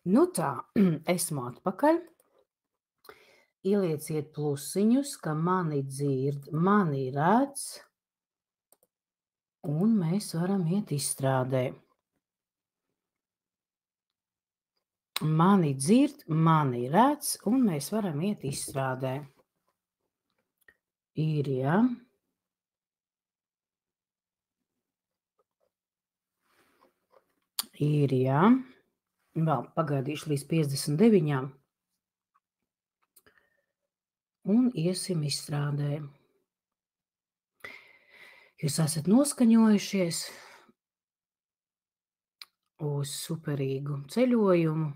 Nu tā, esmu atpakaļ. Ielieciet plusiņus, ka mani dzird, mani redz, un mēs varam iet izstrādē. Mani dzird, mani redz, un mēs varam iet izstrādē. Ir, ja? Ir, ja? Vēl pagaidīšu līdz 59. Un iesim izstrādē. Jūs esat noskaņojušies uz superīgu ceļojumu,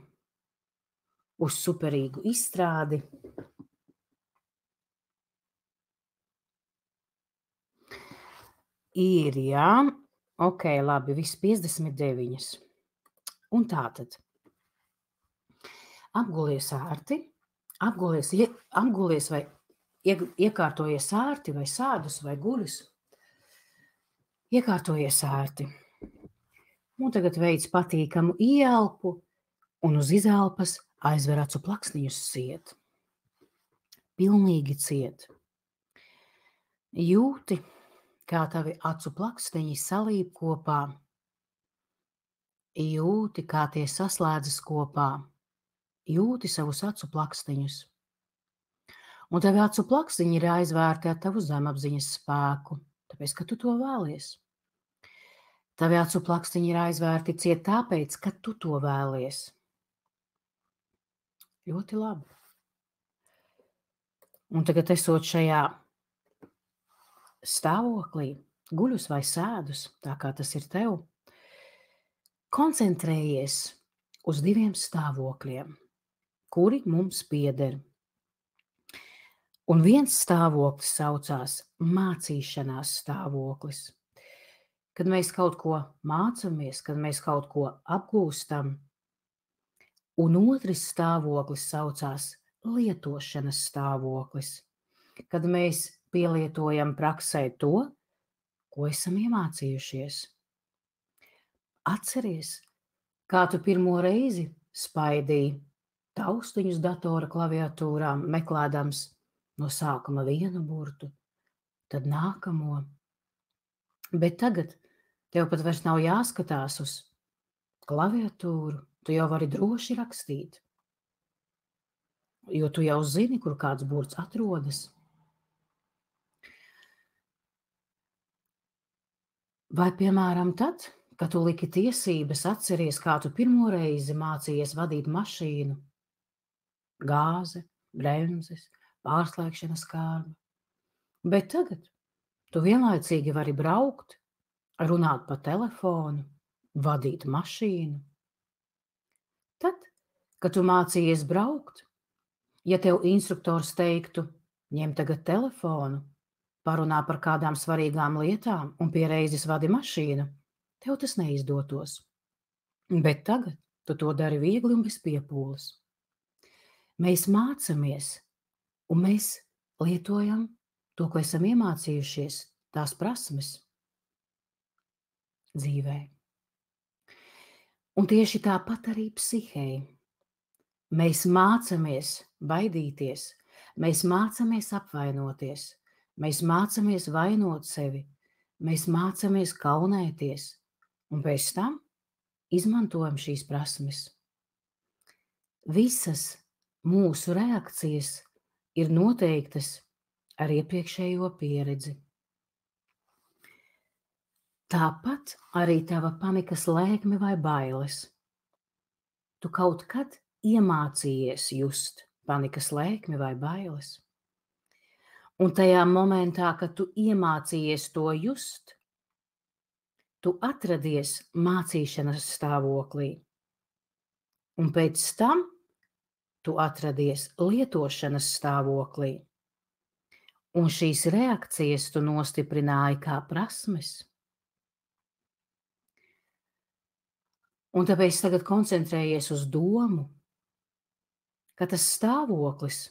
uz superīgu izstrādi. Ir, jā. Ok, labi, viss 59. Un tātad. Apgulies ārti, apgulies vai iekārtojies ārti vai sādus vai guļus. Iekārtojies ārti. Un tagad veic patīkamu ieelpu un uz izelpas aizver acu plaksniņus ciet. Pilnīgi ciet. Jūti, kā tavi acu plakstiņi salīp kopā. Jūti, kā tie saslēdzas kopā. Jūti savus acu plakstiņus. Un tavi acu plakstiņi ir aizvērti ar tavu zemapziņas spēku, tāpēc, ka tu to vēlies. Tavi acu plakstiņi ir aizvērti ciet tāpēc, ka tu to vēlies. Ļoti labi. Un tagad esot šajā stāvoklī, guļus vai sēdus, tā kā tas ir tev, koncentrējies uz 2 stāvokļiem, kuri mums pieder. Un viens stāvoklis saucās mācīšanās stāvoklis. Kad mēs kaut ko mācamies, kad mēs kaut ko apgūstam, un otrs stāvoklis saucās lietošanas stāvoklis, kad mēs pielietojam praksē to, ko esam iemācījušies. Atceries, kā tu pirmo reizi spaidīji taustiņus datora klaviatūrā, meklēdams no sākuma vienu burtu, tad nākamo. Bet tagad tev pat vairs nav jāskatās uz klaviatūru, tu jau vari droši rakstīt, jo tu jau zini, kur kāds burts atrodas. Vai, piemēram, tad, kad tu liki tiesības, atceries, kā tu pirmo reizi mācījies vadīt mašīnu, gāze, bremzes, pārslēgšanas kārba. Bet tagad tu vienlaicīgi vari braukt, runāt pa telefonu, vadīt mašīnu. Tad, kad tu mācījies braukt, ja tev instruktors teiktu, ņem tagad telefonu, parunā par kādām svarīgām lietām un pie reizes vadi mašīnu, tev tas neizdotos. Bet tagad tu to dari viegli un bez piepūles. Mēs mācamies, un mēs lietojam to, ko esam iemācījušies, tās prasmes dzīvē. Un tieši tāpat arī psihei. Mēs mācamies baidīties, mēs mācamies apvainoties, mēs mācamies vainot sevi, mēs mācamies kaunēties, un pēc tam izmantojam šīs prasmes. Visas mūsu reakcijas ir noteiktas ar iepriekšējo pieredzi. Tāpat arī tava panikas lēkme vai bailes. Tu kaut kad iemācījies just panikas lēkmi vai bailes. Un tajā momentā, kad tu iemācījies to just, tu atradies mācīšanas stāvoklī. Un pēc tam tu atradies lietošanas stāvoklī. Un šīs reakcijas tu nostiprināji kā prasmes. Un tāpēc tagad koncentrējies uz domu, ka tas stāvoklis,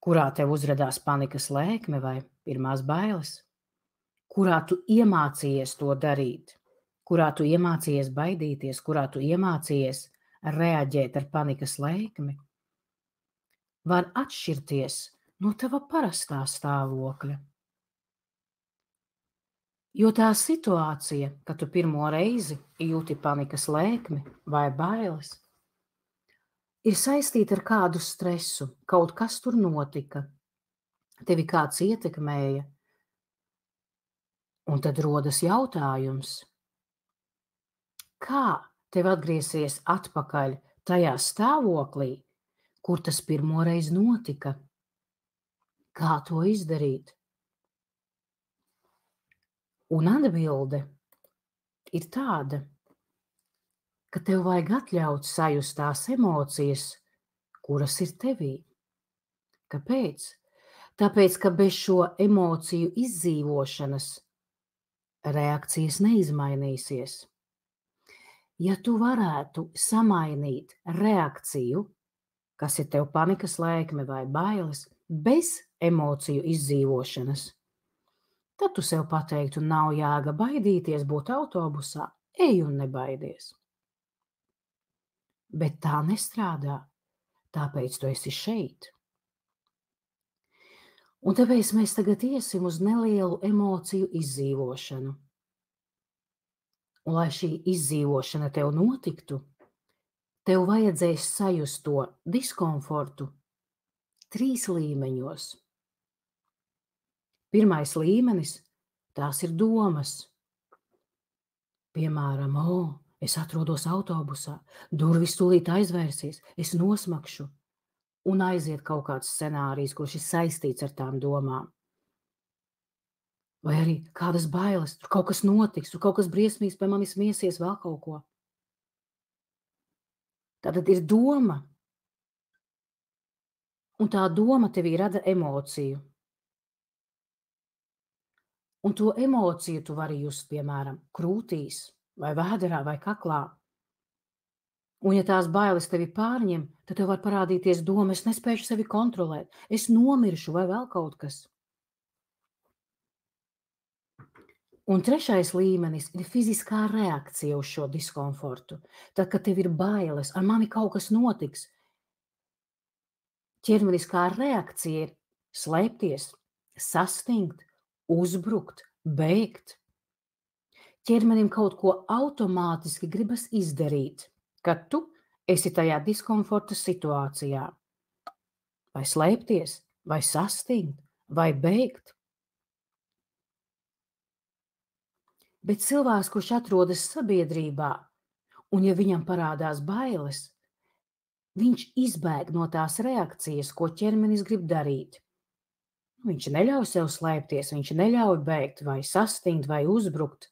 kurā tev uzradās panikas lēkme vai pirmās bailes, kurā tu iemācījies to darīt, kurā tu iemācījies baidīties, kurā tu iemācījies reaģēt ar panikas lēkmi, var atšķirties no tava parastā stāvokļa. Jo tā situācija, kad tu pirmo reizi jūti panikas lēkmi vai bailes, ir saistīta ar kādu stresu, kaut kas tur notika, tevi kāds ietekmēja, un tad rodas jautājums, kā tev atgriezties atpakaļ tajā stāvoklī, kur tas pirmoreiz notika? Kā to izdarīt? Un atbilde ir tāda, ka tev vajag atļaut sajust tās emocijas, kuras ir tevī. Kāpēc? Tāpēc, ka bez šo emociju izdzīvošanas reakcijas neizmainīsies. Ja tu varētu samainīt reakciju, kas ir tev panikas lēkme vai bailes, bez emociju izdzīvošanas, tad tu sev pateiktu, nav jēga baidīties būt autobusā, ej un nebaidies. Bet tā nestrādā, tāpēc tu esi šeit. Un tāpēc mēs tagad iesim uz nelielu emociju izdzīvošanu. Un, lai šī izdzīvošana tev notiktu, tev vajadzēs sajust to diskomfortu 3 līmeņos. Pirmais līmenis – tās ir domas. Piemēram, es atrodos autobusā, durvis tūlīt aizvērsies, es nosmakšu, un aiziet kaut kāds scenārijs, kurš ir saistīts ar tām domām. Vai arī kādas bailes, tur kaut kas notiks, tur kaut kas briesmīgs pie manis miesies, vēl kaut ko. Tātad ir doma, un tā doma tevī rada emociju. Un to emociju tu vari just, piemēram, krūtīs, vai vēderā, vai kaklā. Un ja tās bailes tevi pārņem, tad tev var parādīties doma, es nespēšu sevi kontrolēt, es nomiršu, vai vēl kaut kas. Un 3. līmenis ir fiziskā reakcija uz šo diskomfortu. Tad, kad tev ir bailes, ar mani kaut kas notiks, ķermeniskā reakcija ir slēpties, sastingt, uzbrukt, bēgt. Ķermenim kaut ko automātiski gribas izdarīt, kad tu esi tajā diskomforta situācijā. Vai slēpties, vai sastingt, vai bēgt. Bet cilvēks, kurš atrodas sabiedrībā, un ja viņam parādās bailes, viņš izbēg no tās reakcijas, ko ķermenis grib darīt. Viņš neļauj sev slēpties, viņš neļauj bēgt vai sastingt vai uzbrukt,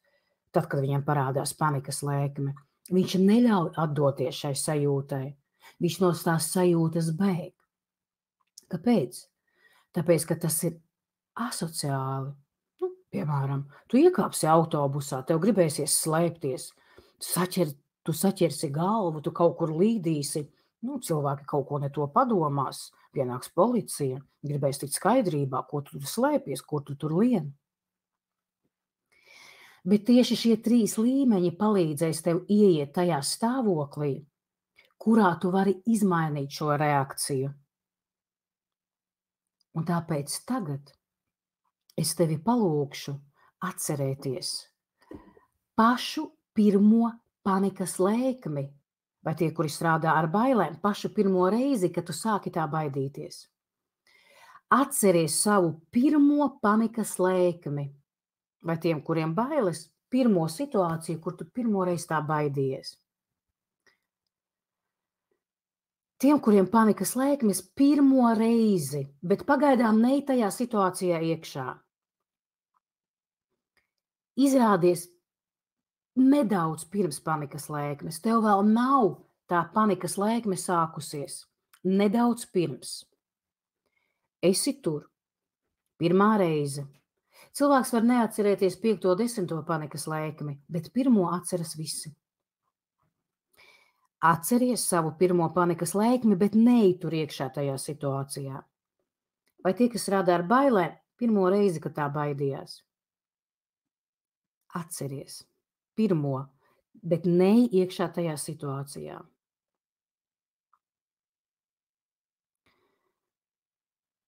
tad, kad viņam parādās panikas lēkme. Viņš neļauj atdoties šai sajūtai. Viņš no tās sajūtas bēg. Kāpēc? Tāpēc, ka tas ir asociāli. Piemēram, tu iekāpsi autobusā, tev gribēsies slēpties, tu saķersi galvu, tu kaut kur līdīsi, cilvēki kaut ko ne to padomās, pienāks policija, gribēs tikt skaidrībā, ko tu slēpies, kur tu tur lien. Bet tieši šie 3 līmeņi palīdzēs tev ieiet tajā stāvoklī, kurā tu vari izmainīt šo reakciju. Un tāpēc tagad es tevi palūkšu atcerēties pašu pirmo panikas lēkmi, vai tie, kuri strādā ar bailēm, pašu pirmo reizi, kad tu sāki tā baidīties. Atceries savu pirmo panikas lēkmi, vai tiem, kuriem bailes, pirmo situāciju, kur tu pirmoreiz tā baidījies. Tiem, kuriem panikas lēkmes pirmo reizi, bet pagaidām ne tajā situācijā iekšā. Izrādies nedaudz pirms panikas lēkmes. Tev vēl nav tā panikas lēkme sākusies. Nedaudz pirms. Esi tur. Pirmā reize. Cilvēks var neatcerēties 5. 10. panikas lēkmi, bet pirmo atceras visi. Atceries savu pirmo panikas lēkmi, bet neej tur iekšā tajā situācijā. Vai tie, kas strādā ar bailēm, pirmo reizi, kad tā baidījās? Atceries pirmo, bet neej iekšā tajā situācijā.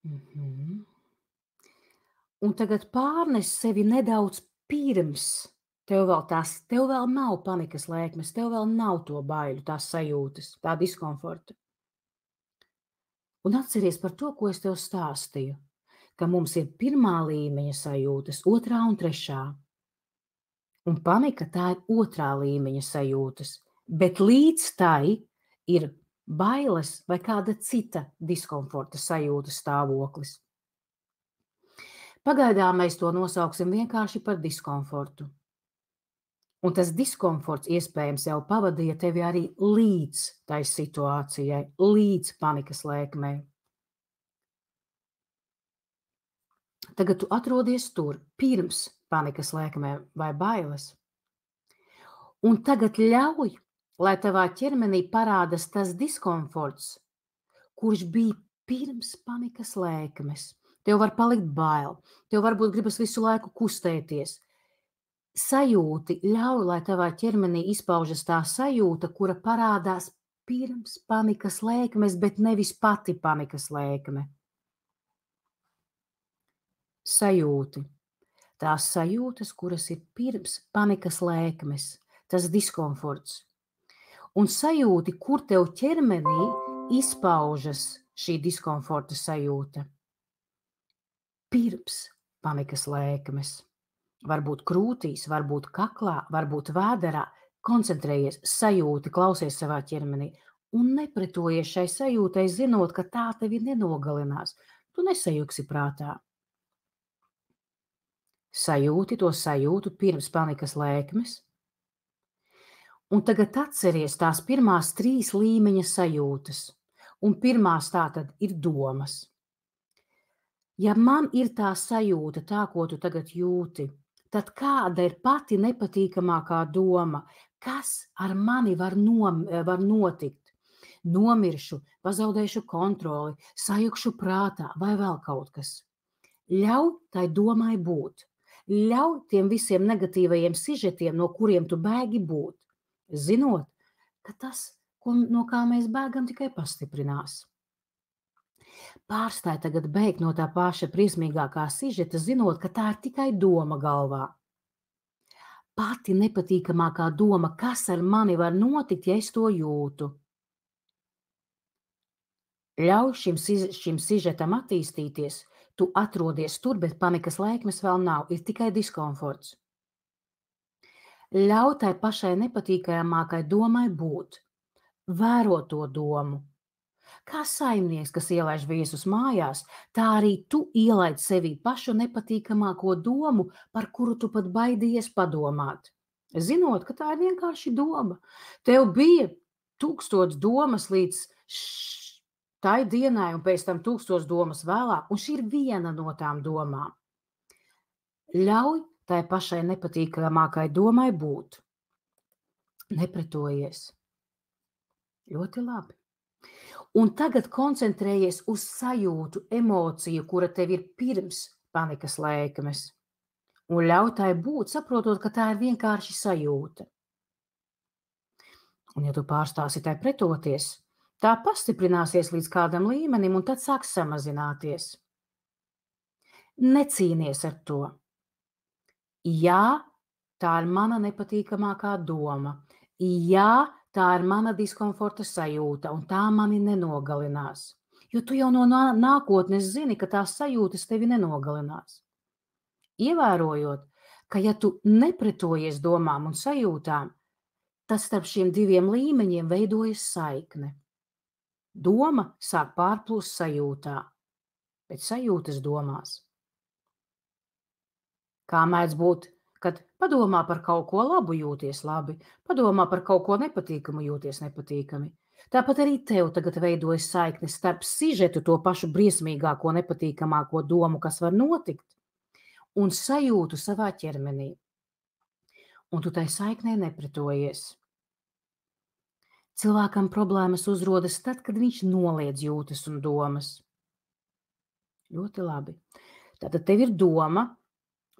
Mhm. Un tagad pārnes sevi nedaudz pirms. Tev vēl nav panikas lēkmes, tev vēl nav to baiļu, tās sajūtas, tā diskomforta. Un atceries par to, ko es tev stāstīju, ka mums ir pirmā līmeņa sajūtas, otrā un trešā. Un panika tā ir otrā līmeņa sajūtas, bet līdz tai ir bailes vai kāda cita diskomforta sajūta stāvoklis. Pagaidām mēs to nosauksim vienkārši par diskomfortu. Un tas diskomforts iespējams jau pavadīja tevi arī līdz tai situācijai, līdz panikas lēkmei. Tagad tu atrodies tur, pirms panikas lēkmēm vai bailes. Un tagad ļauj, lai tavā ķermenī parādās tas diskomforts, kurš bija pirms panikas lēkmes. Tev var palikt bail, tev varbūt gribas visu laiku kustēties. Sajūti ļauj, lai tavā ķermenī izpaužas tā sajūta, kura parādās pirms panikas lēkmes, bet nevis pati panikas lēkme. Sajūti. Tās sajūtas, kuras ir pirms panikas lēkmes, tas diskomforts. Un sajūti, kur tev ķermenī izpaužas šī diskomforta sajūta. Pirms panikas lēkmes. Varbūt krūtīs, varbūt kaklā, varbūt vēderā. Koncentrējies, sajūti, klausies savā ķermenī un nepretojies šai sajūtai, zinot, ka tā tevi nenogalinās. Tu nesajuksi prātā. Sajūti to sajūtu pirms panikas lēkmes. Un tagad atceries tās pirmās 3 līmeņa sajūtas. Un pirmās tātad ir domas. Ja man ir tā sajūta, tā, ko tu tagad jūti, tad kāda ir pati nepatīkamākā doma? Kas ar mani var notikt? Nomiršu, pazaudēšu kontroli, sajukšu prātā vai vēl kaut kas. Ļauj tai domai būt. Ļauj tiem visiem negatīvajiem sižetiem, no kuriem tu bēgi būt, zinot, ka tas, no kā mēs bēgam, tikai pastiprinās. Pārstāj tagad bēgt no tā paša briesmīgākā sižeta, zinot, ka tā ir tikai doma galvā. Pati nepatīkamākā doma, kas ar mani var notikt, ja es to jūtu. Ļauj šim sižetam attīstīties, tu atrodies tur, bet panikas lēkmes vēl nav, ir tikai diskomforts. Ļauj tai pašai nepatīkamākai domai būt, vēro to domu. Kā saimnieks, kas ielaiž viesus mājās, tā arī tu ielaid sevī pašu nepatīkamāko domu, par kuru tu pat baidījies padomāt. Zinot, ka tā ir vienkārši doma. Tev bija 1000 domas līdz tai dienai un pēc tam 1000 domas vēlāk, un šī ir viena no tām domām. Ļauj tai pašai nepatīkamākai domai būt. Nepretojies. Ļoti labi. Un tagad koncentrējies uz sajūtu, emociju, kura tev ir pirms panikas lēkmes. Un ļauj tai būt, saprotot, ka tā ir vienkārši sajūta. Un ja tu pārstāsi tai pretoties, tā pastiprināsies līdz kādam līmenim un tad sāks samazināties. Necīnies ar to. Jā, tā ir mana nepatīkamākā doma. Jā, tā ir mana diskomforta sajūta, un tā mani nenogalinās. Jo tu jau no nākotnes zini, ka tās sajūtas tevi nenogalinās. Ievērojot, ka ja tu nepretojies domām un sajūtām, tad starp šiem 2 līmeņiem veidojas saikne. Doma sāk pārplūst sajūtā, bet sajūtas domās. Kā mēdz būt, kad padomā par kaut ko labu, jūties labi, padomā par kaut ko nepatīkamu, jūties nepatīkami. Tāpat arī tev tagad veidojas saikne starp sižetu, to pašu briesmīgāko, nepatīkamāko domu, kas var notikt, un sajūtu savā ķermenī. Un tu tai saiknē nepretojies. Cilvēkam problēmas uzrodas tad, kad viņš noliedz jūtas un domas. Ļoti labi. Tātad tev ir doma,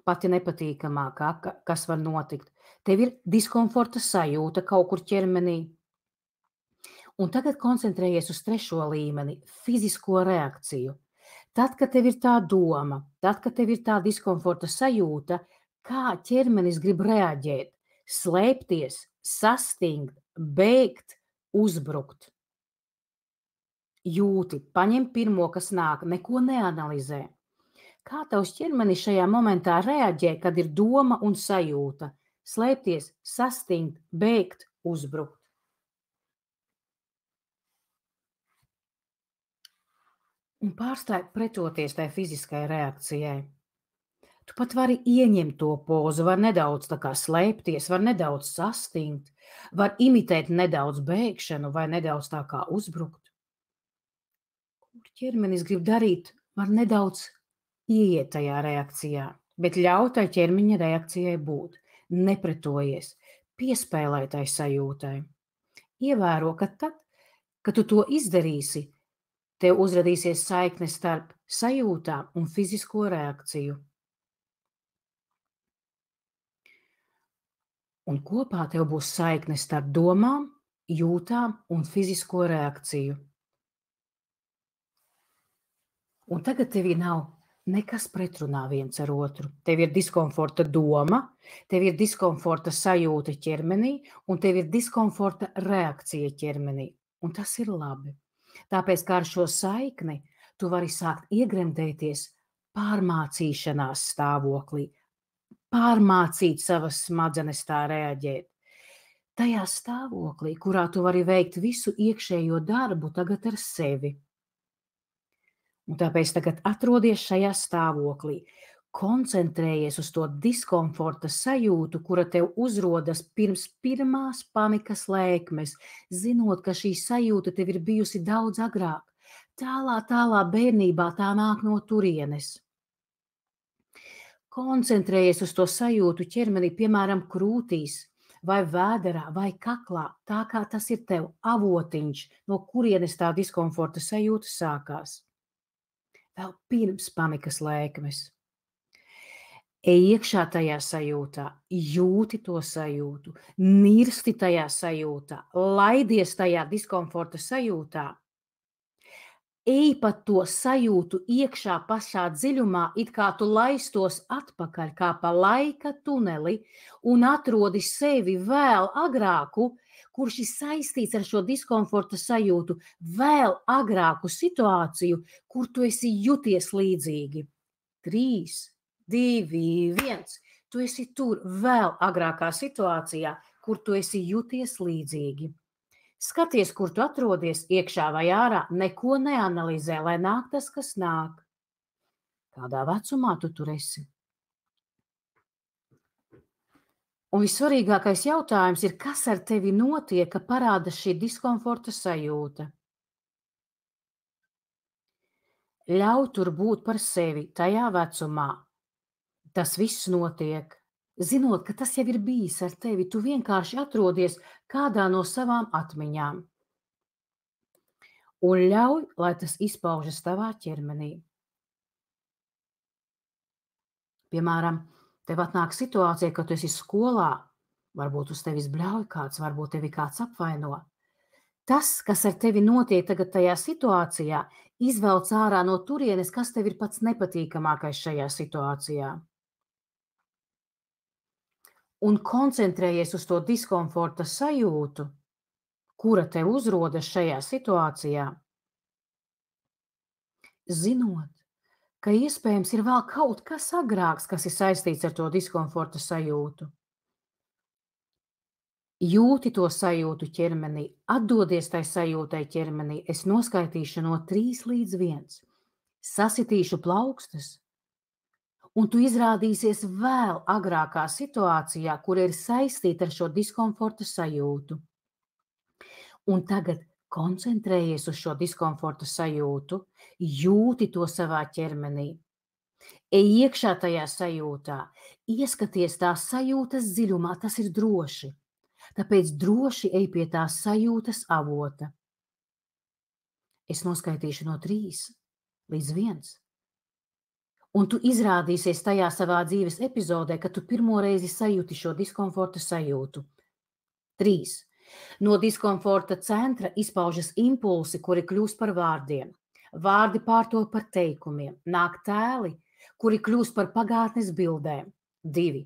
pati nepatīkamākā, kas var notikt. Tev ir diskomforta sajūta kaut kur ķermenī. Un tagad koncentrējies uz 3. līmeni, fizisko reakciju. Tad, kad tev ir tā doma, tad, kad tev ir tā diskomforta sajūta, kā ķermenis grib reaģēt, slēpties, sastingt, bēgt, uzbrukt. Jūti, paņem pirmo, kas nāk, neko neanalizē. Kā tavs ķermenis šajā momentā reaģē, kad ir doma un sajūta? Slēpties, sastingt, bēgt, uzbrukt. Un pārstāj pretoties tai fiziskai reakcijai. Tu pat vari ieņemt to pozu, var nedaudz tā kā slēpties, var nedaudz sastingt, var imitēt nedaudz bēgšanu vai nedaudz tā kā uzbrukt. Kur ķermenis grib darīt, var nedaudz ieiet tajā reakcijā, bet ļauj tai ķermeņa reakcijai būt. Nepretojies, piespēlē tai sajūtai. Ievēro, ka tad, kad tu to izdarīsi, tev uzradīsies saikne starp sajūtām un fizisko reakciju. Un kopā tev būs saikne starp domām, jūtām un fizisko reakciju. Un tagad tevī nav nekas pretrunā viens ar otru. Tev ir diskomforta doma, tev ir diskomforta sajūta ķermenī, un tev ir diskomforta reakcija ķermenī. Un tas ir labi. Tāpēc, kā ar šo saikni, tu vari sākt iegremdēties pārmācīšanās stāvoklī, pārmācīt savas smadzenes tā reaģēt. Tajā stāvoklī, kurā tu vari veikt visu iekšējo darbu tagad ar sevi. Un tāpēc tagad atrodies šajā stāvoklī, koncentrējies uz to diskomforta sajūtu, kura tev uzrodas pirms pirmās panikas lēkmes, zinot, ka šī sajūta tev ir bijusi daudz agrāk. Tālā bērnībā tā nāk no turienes. Koncentrējies uz to sajūtu ķermenī, piemēram, krūtīs, vai vēderā, vai kaklā, tā kā tas ir tev avotiņš, no kurienes tā diskomforta sajūta sākās. Vēl pirms panikas lēkmes. Ej iekšā tajā sajūtā, jūti to sajūtu, nirsti tajā sajūtā, laidies tajā diskomforta sajūtā. Ej pa to sajūtu iekšā pašā dziļumā, it kā tu laistos atpakaļ kā pa laika tuneli un atrodi sevi vēl agrāku, kurš ir saistīts ar šo diskomforta sajūtu, vēl agrāku situāciju, kur tu esi juties līdzīgi. 3, 2, 1. Tu esi tur vēl agrākā situācijā, kur tu esi juties līdzīgi. Skaties, kur tu atrodies, iekšā vai ārā, neko neanalizē, lai nāk tas, kas nāk. Kādā vecumā tu tur esi? Un vissvarīgākais jautājums ir, kas ar tevi notiek, ka parādas šī diskomforta sajūta? Ļauj tur būt par sevi tajā vecumā. Tas viss notiek. Zinot, ka tas jau ir bijis ar tevi, tu vienkārši atrodies kādā no savām atmiņām. Un ļauj, lai tas izpaužas tavā ķermenī. Piemēram, tev atnāk situācija, ka tu esi skolā, varbūt uz tevis bļauj kāds, varbūt tevi kāds apvaino. Tas, kas ar tevi notiek tagad tajā situācijā, izvelc ārā no turienes, kas tev ir pats nepatīkamākais šajā situācijā. Un koncentrējies uz to diskomforta sajūtu, kura tev uzrodas šajā situācijā, zinot, ka iespējams ir vēl kaut kas agrāks, kas ir saistīts ar to diskomforta sajūtu. Jūti to sajūtu ķermenī, atdodies tai sajūtai ķermenī, es noskaitīšu no 3 līdz 1. Sasitīšu plaukstas, un tu izrādīsies vēl agrākā situācijā, kur ir saistīta ar šo diskomforta sajūtu. Un tagad koncentrējies uz šo diskomforta sajūtu, jūti to savā ķermenī. Ej iekšā tajā sajūtā, ieskaties tās sajūtas dziļumā, tas ir droši. Tāpēc droši ej pie tās sajūtas avota. Es noskaitīšu no 3 līdz 1. Un tu izrādīsies tajā savā dzīves epizodē, kad tu pirmo reizi sajūti šo diskomforta sajūtu. 3. No diskomforta centra izpaužas impulsi, kuri kļūst par vārdiem. Vārdi pārtop par teikumiem, nāk tēli, kuri kļūst par pagātnes bildēm. 2.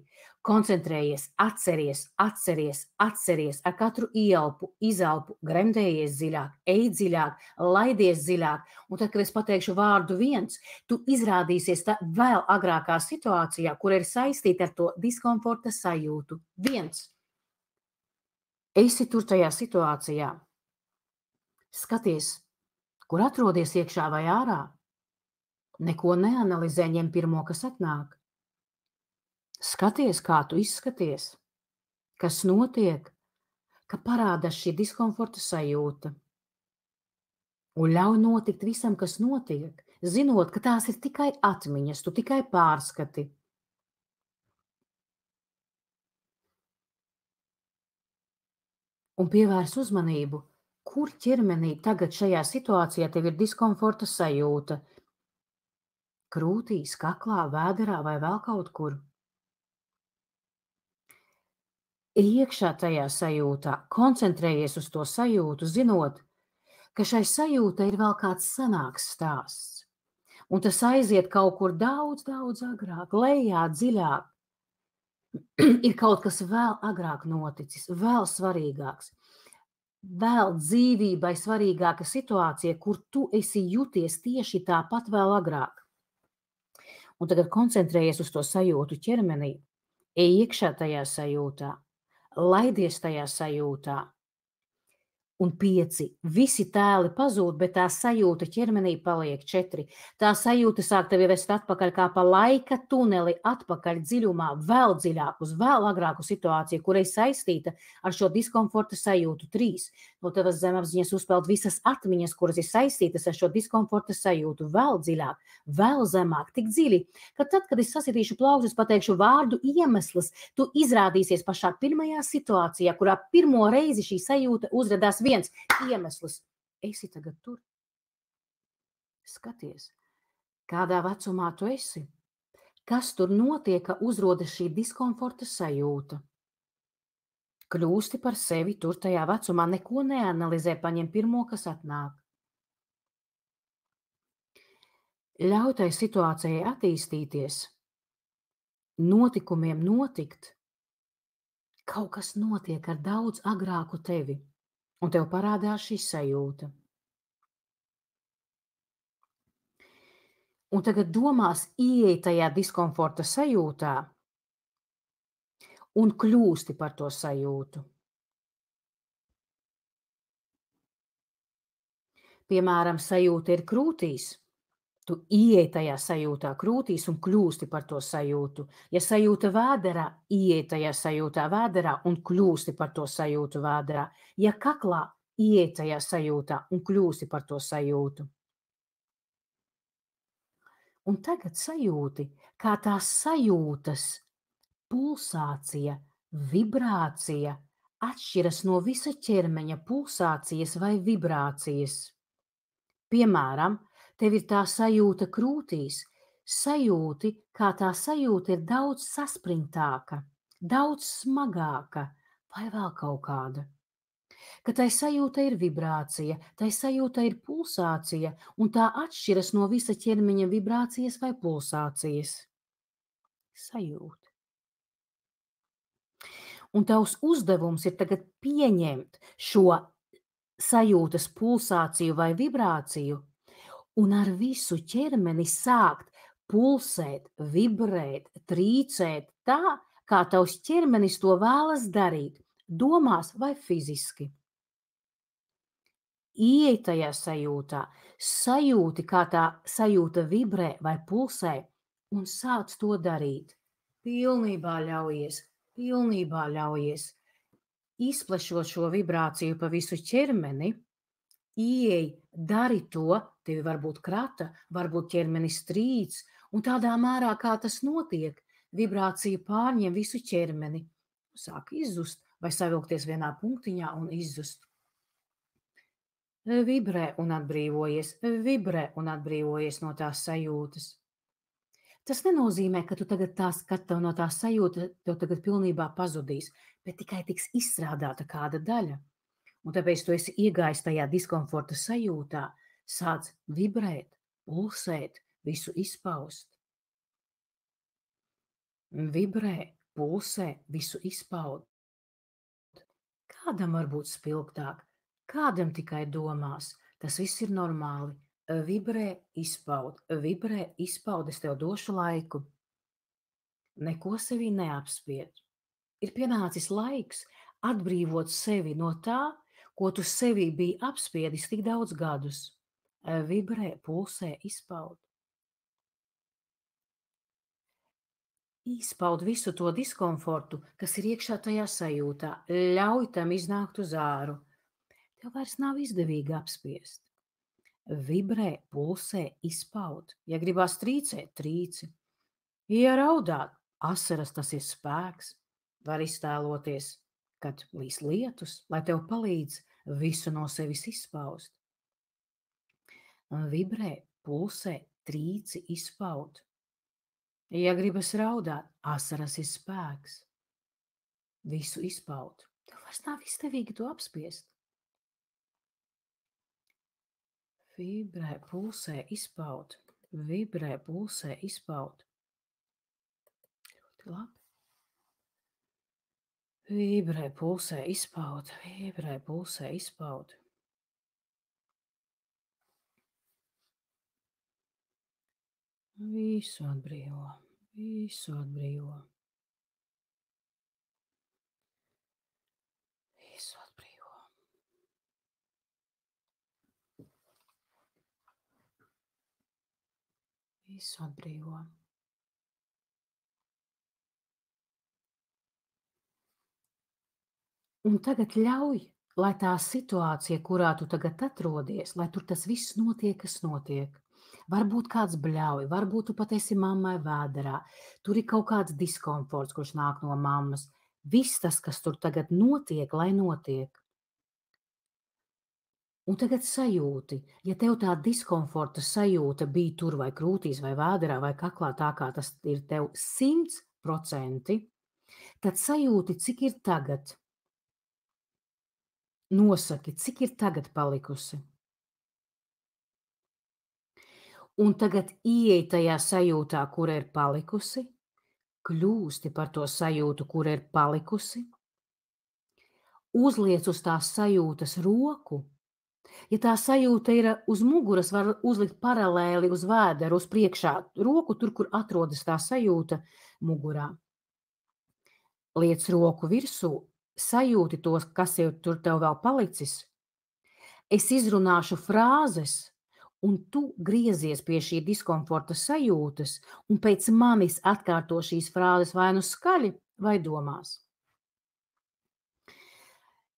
Koncentrējies, atceries, ar katru ielpu, izelpu, gremdējies dziļāk, ej dziļāk, laidies dziļāk, un tad, kad es pateikšu vārdu 1, tu izrādīsies vēl agrākā situācijā, kur ir saistīta ar to diskomforta sajūtu. 1. Esi tur tajā situācijā. Skaties, kur atrodies iekšā vai ārā. Neko neanalizē, ņem pirmo, kas atnāk. Skaties, kā tu izskaties, kas notiek, ka parādās šī diskomforta sajūta. Un ļauj notikt visam, kas notiek, zinot, ka tās ir tikai atmiņas, tu tikai pārskati. Un pievērs uzmanību, kur ķermenī tagad šajā situācijā tev ir diskomforta sajūta. Krūtīs, kaklā, vēderā vai vēl kaut kur. Iekšā tajā sajūtā, koncentrējies uz to sajūtu, zinot, ka šai sajūtai ir vēl kāds senāks stāsts. Un tas aiziet kaut kur daudz, daudz agrāk, lejā, dziļāk. Ir kaut kas vēl agrāk noticis, vēl svarīgāks, vēl dzīvībai svarīgāka situācija, kur tu esi jūties tieši tāpat vēl agrāk. Un tagad koncentrējies uz to sajūtu ķermenī, ej iekšā tajā sajūtā, laidies tajā sajūtā. Un 5. Visi tēli pazūd, bet tā sajūta ķermenī paliek 4. Tā sajūta sāk tevi vest atpakaļ kā pa laika tuneli, atpakaļ dziļumā, vēl dziļāk uz vēl agrāku situāciju, kurai saistīta ar šo diskomforta sajūtu. 3. No tavas zemapziņas uzpeld visas atmiņas, kuras ir saistītas ar šo diskomforta sajūtu, vēl dziļāk, vēl zemāk, tik dziļi, ka tad, kad es sasitīšu plaušas, pateikšu vārdu iemesls, tu izrādīsies pašā pirmajā situācijā, kurā pirmo reizi šī sajūta uzradās. 1. iemesls. Esi tagad tur. Skaties, kādā vecumā tu esi. Kas tur notiek, ka uzrodas šī diskomforta sajūta? Kļūsti par sevi tur tajā vecumā, neko neanalizē, paņem pirmo, kas atnāk. Ļauj tai situācijai attīstīties, notikumiem notikt. Kaut kas notiek ar daudz agrāku tevi. Un tev parādās šī sajūta. Un tagad domās ieej tajā diskomforta sajūtā un kļūsti par to sajūtu. Piemēram, sajūta ir krūtīs. Tu ieej tajā sajūtā krūtīs un kļūsti par to sajūtu. Ja sajūta vēderā, ieej tajā sajūtā vēderā un kļūsti par to sajūtu vēderā. Ja kaklā, ieej tajā sajūtā un kļūsti par to sajūtu. Un tagad sajūti, kā tās sajūtas, pulsācija, vibrācija atšķiras no visa ķermeņa pulsācijas vai vibrācijas. Piemēram, tev ir tā sajūta krūtīs, sajūti, kā tā sajūta ir daudz saspringtāka, daudz smagāka vai vēl kaut kāda. Ka tai sajūta ir vibrācija, tai sajūta ir pulsācija, un tā atšķiras no visa ķermeņa vibrācijas vai pulsācijas. Sajūta. Un tavs uzdevums ir tagad pieņemt šo sajūtas pulsāciju vai vibrāciju un ar visu ķermeni sākt pulsēt, vibrēt, trīcēt tā, kā tavs ķermenis to vēlas darīt, domās vai fiziski. Ieej tajā sajūtā, sajūti, kā tā sajūta vibrē vai pulsē, un sāc to darīt. Pilnībā ļaujies, izplešot šo vibrāciju pa visu ķermeni, ieej, dari to, tevi varbūt krata, varbūt ķermenis trīc, un tādā mērā, kā tas notiek, vibrācija pārņem visu ķermeni, sāk izzust vai savilkties vienā punktiņā un izzust. Vibrē un atbrīvojies no tās sajūtas. Tas nenozīmē, ka tu tagad tev no tās sajūta tev tagad pilnībā pazudīs, bet tikai tiks izstrādāta kāda daļa. Un tāpēc tu esi iegājis tajā diskomforta sajūtā, Sāc vibrēt, pulsēt, visu izpaust. Vibrē, pulsē, visu izpaud. Kādam var būt spilgtāk, kādam tikai domās. Tas viss ir normāli. Vibrē, izpaud, es tev došu laiku. Neko sevī neapspied. Ir pienācis laiks atbrīvot sevi no tā, ko tu sevī biji apspiedis tik daudz gadus. Vibrē, pulsē, izpaud. Izpaud visu to diskomfortu, kas ir iekšā tajā sajūtā. Ļauj tam iznākt uz āru. Tev vairs nav izdevīgi apspiest. Vibrē, pulsē, izpaud. Ja gribās trīcēt, trīci. Ja raudāt, asaras tas ir spēks. Var iztēloties, kad līs lietus, lai tev palīdz visu no sevis izpaust. Vibrē, pulsē, trīci, izpaud. Ja gribas raudāt, asaras ir spēks. Visu izpaud. Tev vairs nav izdevīgi to apspiest. Vibrē, pulsē, izpaud. Vibrē, pulsē, izpaud. Ļoti labi. Vibrē, pulsē, izpaud. Vibrē, pulsē, izpaud. Visu atbrīvo, visu atbrīvo. Visu atbrīvo. Visu atbrīvo. Un tagad ļauj, lai tā situācija, kurā tu tagad atrodies, lai tur tas viss notiek, kas notiek. Varbūt kāds bļauj, varbūt tu pat esi mammai vēderā. Tur ir kaut kāds diskomforts, kurš nāk no mammas. Viss tas, kas tur tagad notiek, lai notiek. Un tagad sajūti, ja tev tā diskomforta sajūta bija tur vai krūtīs vai vēderā vai kaklā tā, kā tas ir tev 100%, tad sajūti, cik ir tagad. Nosaki, cik ir tagad palikusi. Un tagad ieej tajā sajūtā, kura ir palikusi, kļūsti par to sajūtu, kura ir palikusi, uzliec uz tās sajūtas roku. Ja tā sajūta ir uz muguras, var uzlikt paralēli uz vēderu, uz priekšā roku, tur, kur atrodas tā sajūta mugurā. Liec roku virsū, sajūti tos, kas ir tur tev vēl palicis. Es izrunāšu frāzes, un tu griezies pie šī diskomforta sajūtas, un pēc manis atkārto šīs frāzes vai nu skaļi, vai domās.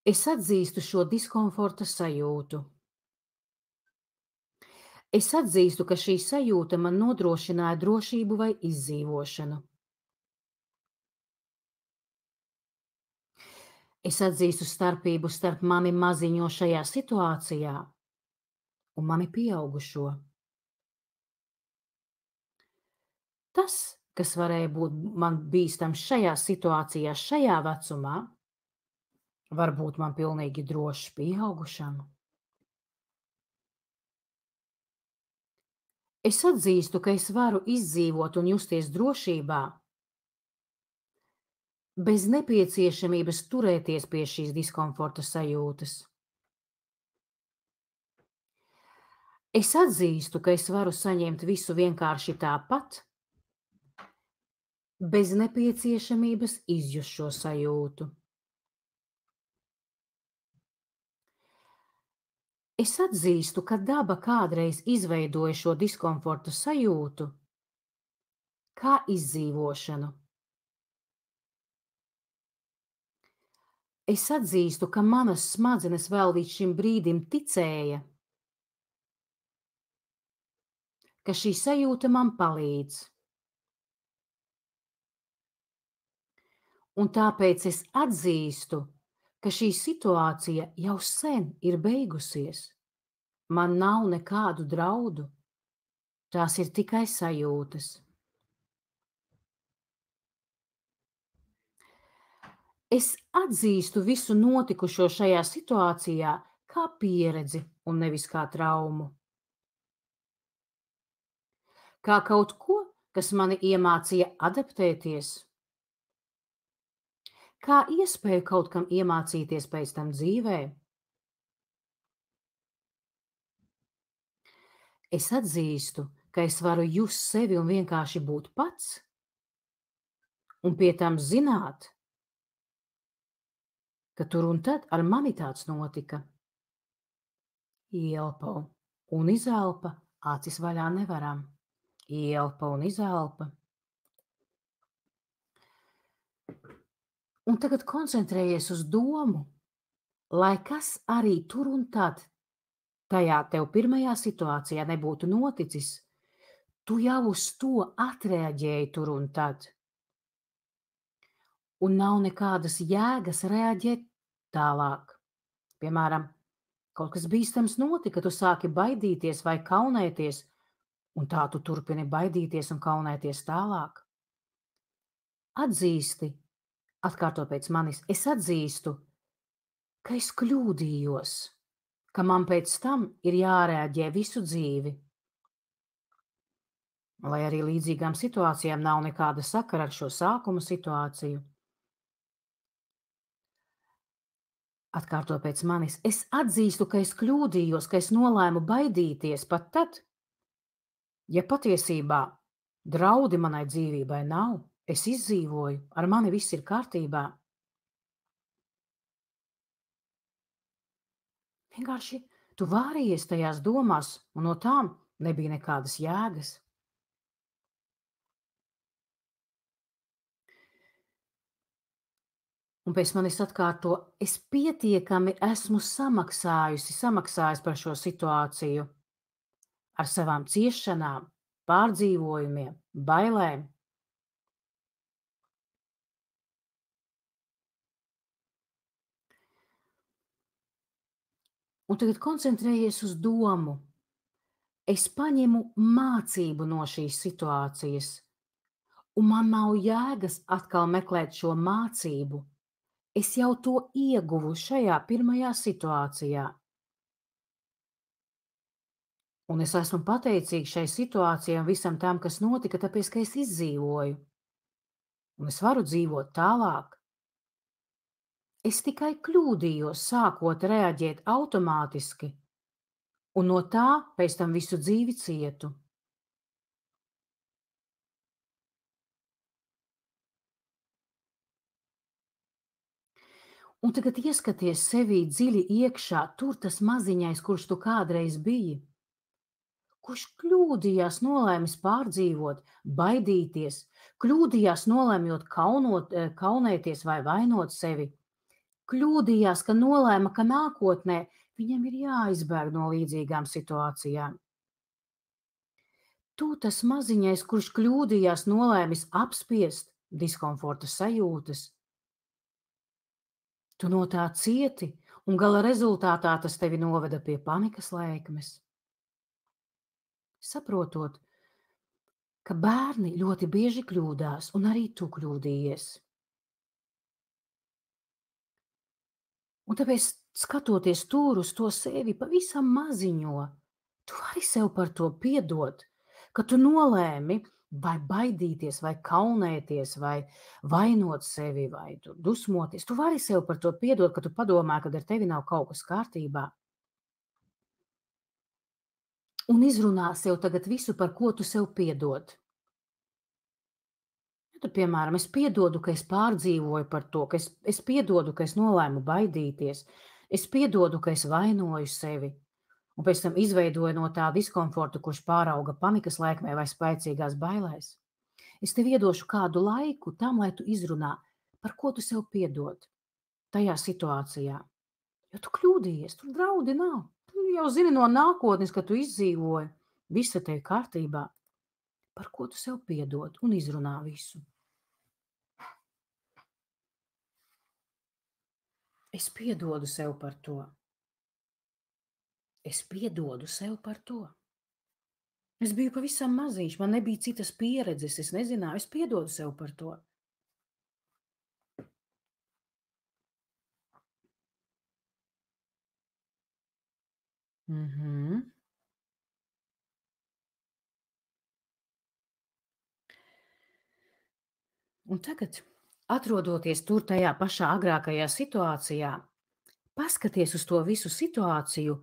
Es atzīstu šo diskomforta sajūtu. Es atzīstu, ka šī sajūta man nodrošināja drošību vai izdzīvošanu. Es atzīstu starpību starp mani maziņo šajā situācijā un mani pieaugušo. Tas, kas varēja būt man bīstams šajā situācijā, šajā vecumā, var būt man pilnīgi drošs pieaugušam. Es atzīstu, ka es varu izdzīvot un justies drošībā bez nepieciešamības turēties pie šīs diskomforta sajūtas. Es atzīstu, ka es varu saņemt visu vienkārši tāpat, bez nepieciešamības izjust šo sajūtu. Es atzīstu, ka daba kādreiz izveidoja šo diskomforta sajūtu kā izdzīvošanu. Es atzīstu, ka manas smadzenes vēl līdz šim brīdim ticēja, ka šī sajūta man palīdz. Un tāpēc es atzīstu, ka šī situācija jau sen ir beigusies. Man nav nekādu draudu. Tās ir tikai sajūtas. Es atzīstu visu notikušo šajā situācijā kā pieredzi un nevis kā traumu. kā kaut ko, kas mani iemācīja adaptēties, kā iespēju kaut kam iemācīties pēc tam dzīvē. Es atzīstu, ka es varu just sevi un vienkārši būt pats, un pie tam zināt, ka tur un tad ar mani tāds notika. Ielpa un izelpa, acis vaļā nevaram. Ielpa un izelpa. Un tagad koncentrējies uz domu, lai kas arī tur un tad tajā tev pirmajā situācijā nebūtu noticis, tu jau uz to atreaģēji tur un tad. Un nav nekādas jēgas reaģēt tālāk. Piemēram, kaut kas bīstams notika, tu sāki baidīties vai kaunēties, un tā tu turpini baidīties un kaunēties tālāk. Atzīsti, atkārto pēc manis, es atzīstu, ka es kļūdījos, ka man pēc tam ir jārēģē visu dzīvi. Lai arī līdzīgām situācijām nav nekāda sakara ar šo sākuma situāciju. Atkārto pēc manis, es atzīstu, ka es kļūdījos, ka es nolēmu baidīties pat tad, ja patiesībā draudi manai dzīvībai nav, es izdzīvoju, ar mani viss ir kārtībā. Vienkārši tu vārījies tajās domās, un no tām nebija nekādas jēgas. Un pēc manis atkārto, es pietiekami esmu samaksājis par šo situāciju ar savām ciešanām, pārdzīvojumiem, bailēm. Un tagad koncentrējies uz domu. Es paņemu mācību no šīs situācijas, un man nav jēgas atkal meklēt šo mācību. Es jau to ieguvu šajā pirmajā situācijā. Un es esmu pateicīgs šai situācijai un visam tam, kas notika, tāpēc, ka es izdzīvoju. Un es varu dzīvot tālāk. Es tikai kļūdījos, sākot reaģēt automātiski, un no tā pēc tam visu dzīvi cietu. Un tagad ieskaties sevī dziļi iekšā, tur tas maziņais, kurš tu kādreiz biji, kurš kļūdījās, nolēmis pārdzīvot, baidīties, kļūdījās, nolēmjot kaunēties vai vainot sevi, kļūdījās, ka nolēma, ka nākotnē viņam ir jāizbēg no līdzīgām situācijām. Tu tas maziņais, kurš kļūdījās, nolēmis apspiest diskomforta sajūtas. Tu no tā cieti, un gala rezultātā tas tevi noveda pie panikas lēkmes. Saprotot, ka bērni ļoti bieži kļūdās, un arī tu kļūdījies. Un tāpēc, skatoties tur uz to sevi pavisam maziņo, tu vari sev par to piedot, ka tu nolēmi vai baidīties, vai kaunēties, vai vainot sevi, vai dusmoties. Tu vari sev par to piedot, ka tu padomā, ka ar tevi nav kaut kas kārtībā. Un izrunā sev tagad visu, par ko tu sev piedod. Ja tu, piemēram, es piedodu, ka es pārdzīvoju par to, ka es piedodu, ka es nolēmu baidīties, es piedodu, ka es vainoju sevi, un pēc tam izveidoju no tā diskomfortu, kurš pārauga panikas lēkmē vai spēcīgās bailēs. Es tev iedošu kādu laiku tam, lai tu izrunā, par ko tu sev piedod tajā situācijā. Jo tu kļūdījies, tur draudi nav. Tu jau zini no nākotnes, ka tu izdzīvoji, viss ir tev kārtībā. Par ko tu sev piedod un izrunā visu. Es piedodu sev par to. Es piedodu sev par to. Es biju pavisam maziņš, man nebija citas pieredzes, es nezināju, es piedodu sev par to. Mhm. Un tagad, atrodoties tur tajā pašā agrākajā situācijā, paskaties uz to visu situāciju,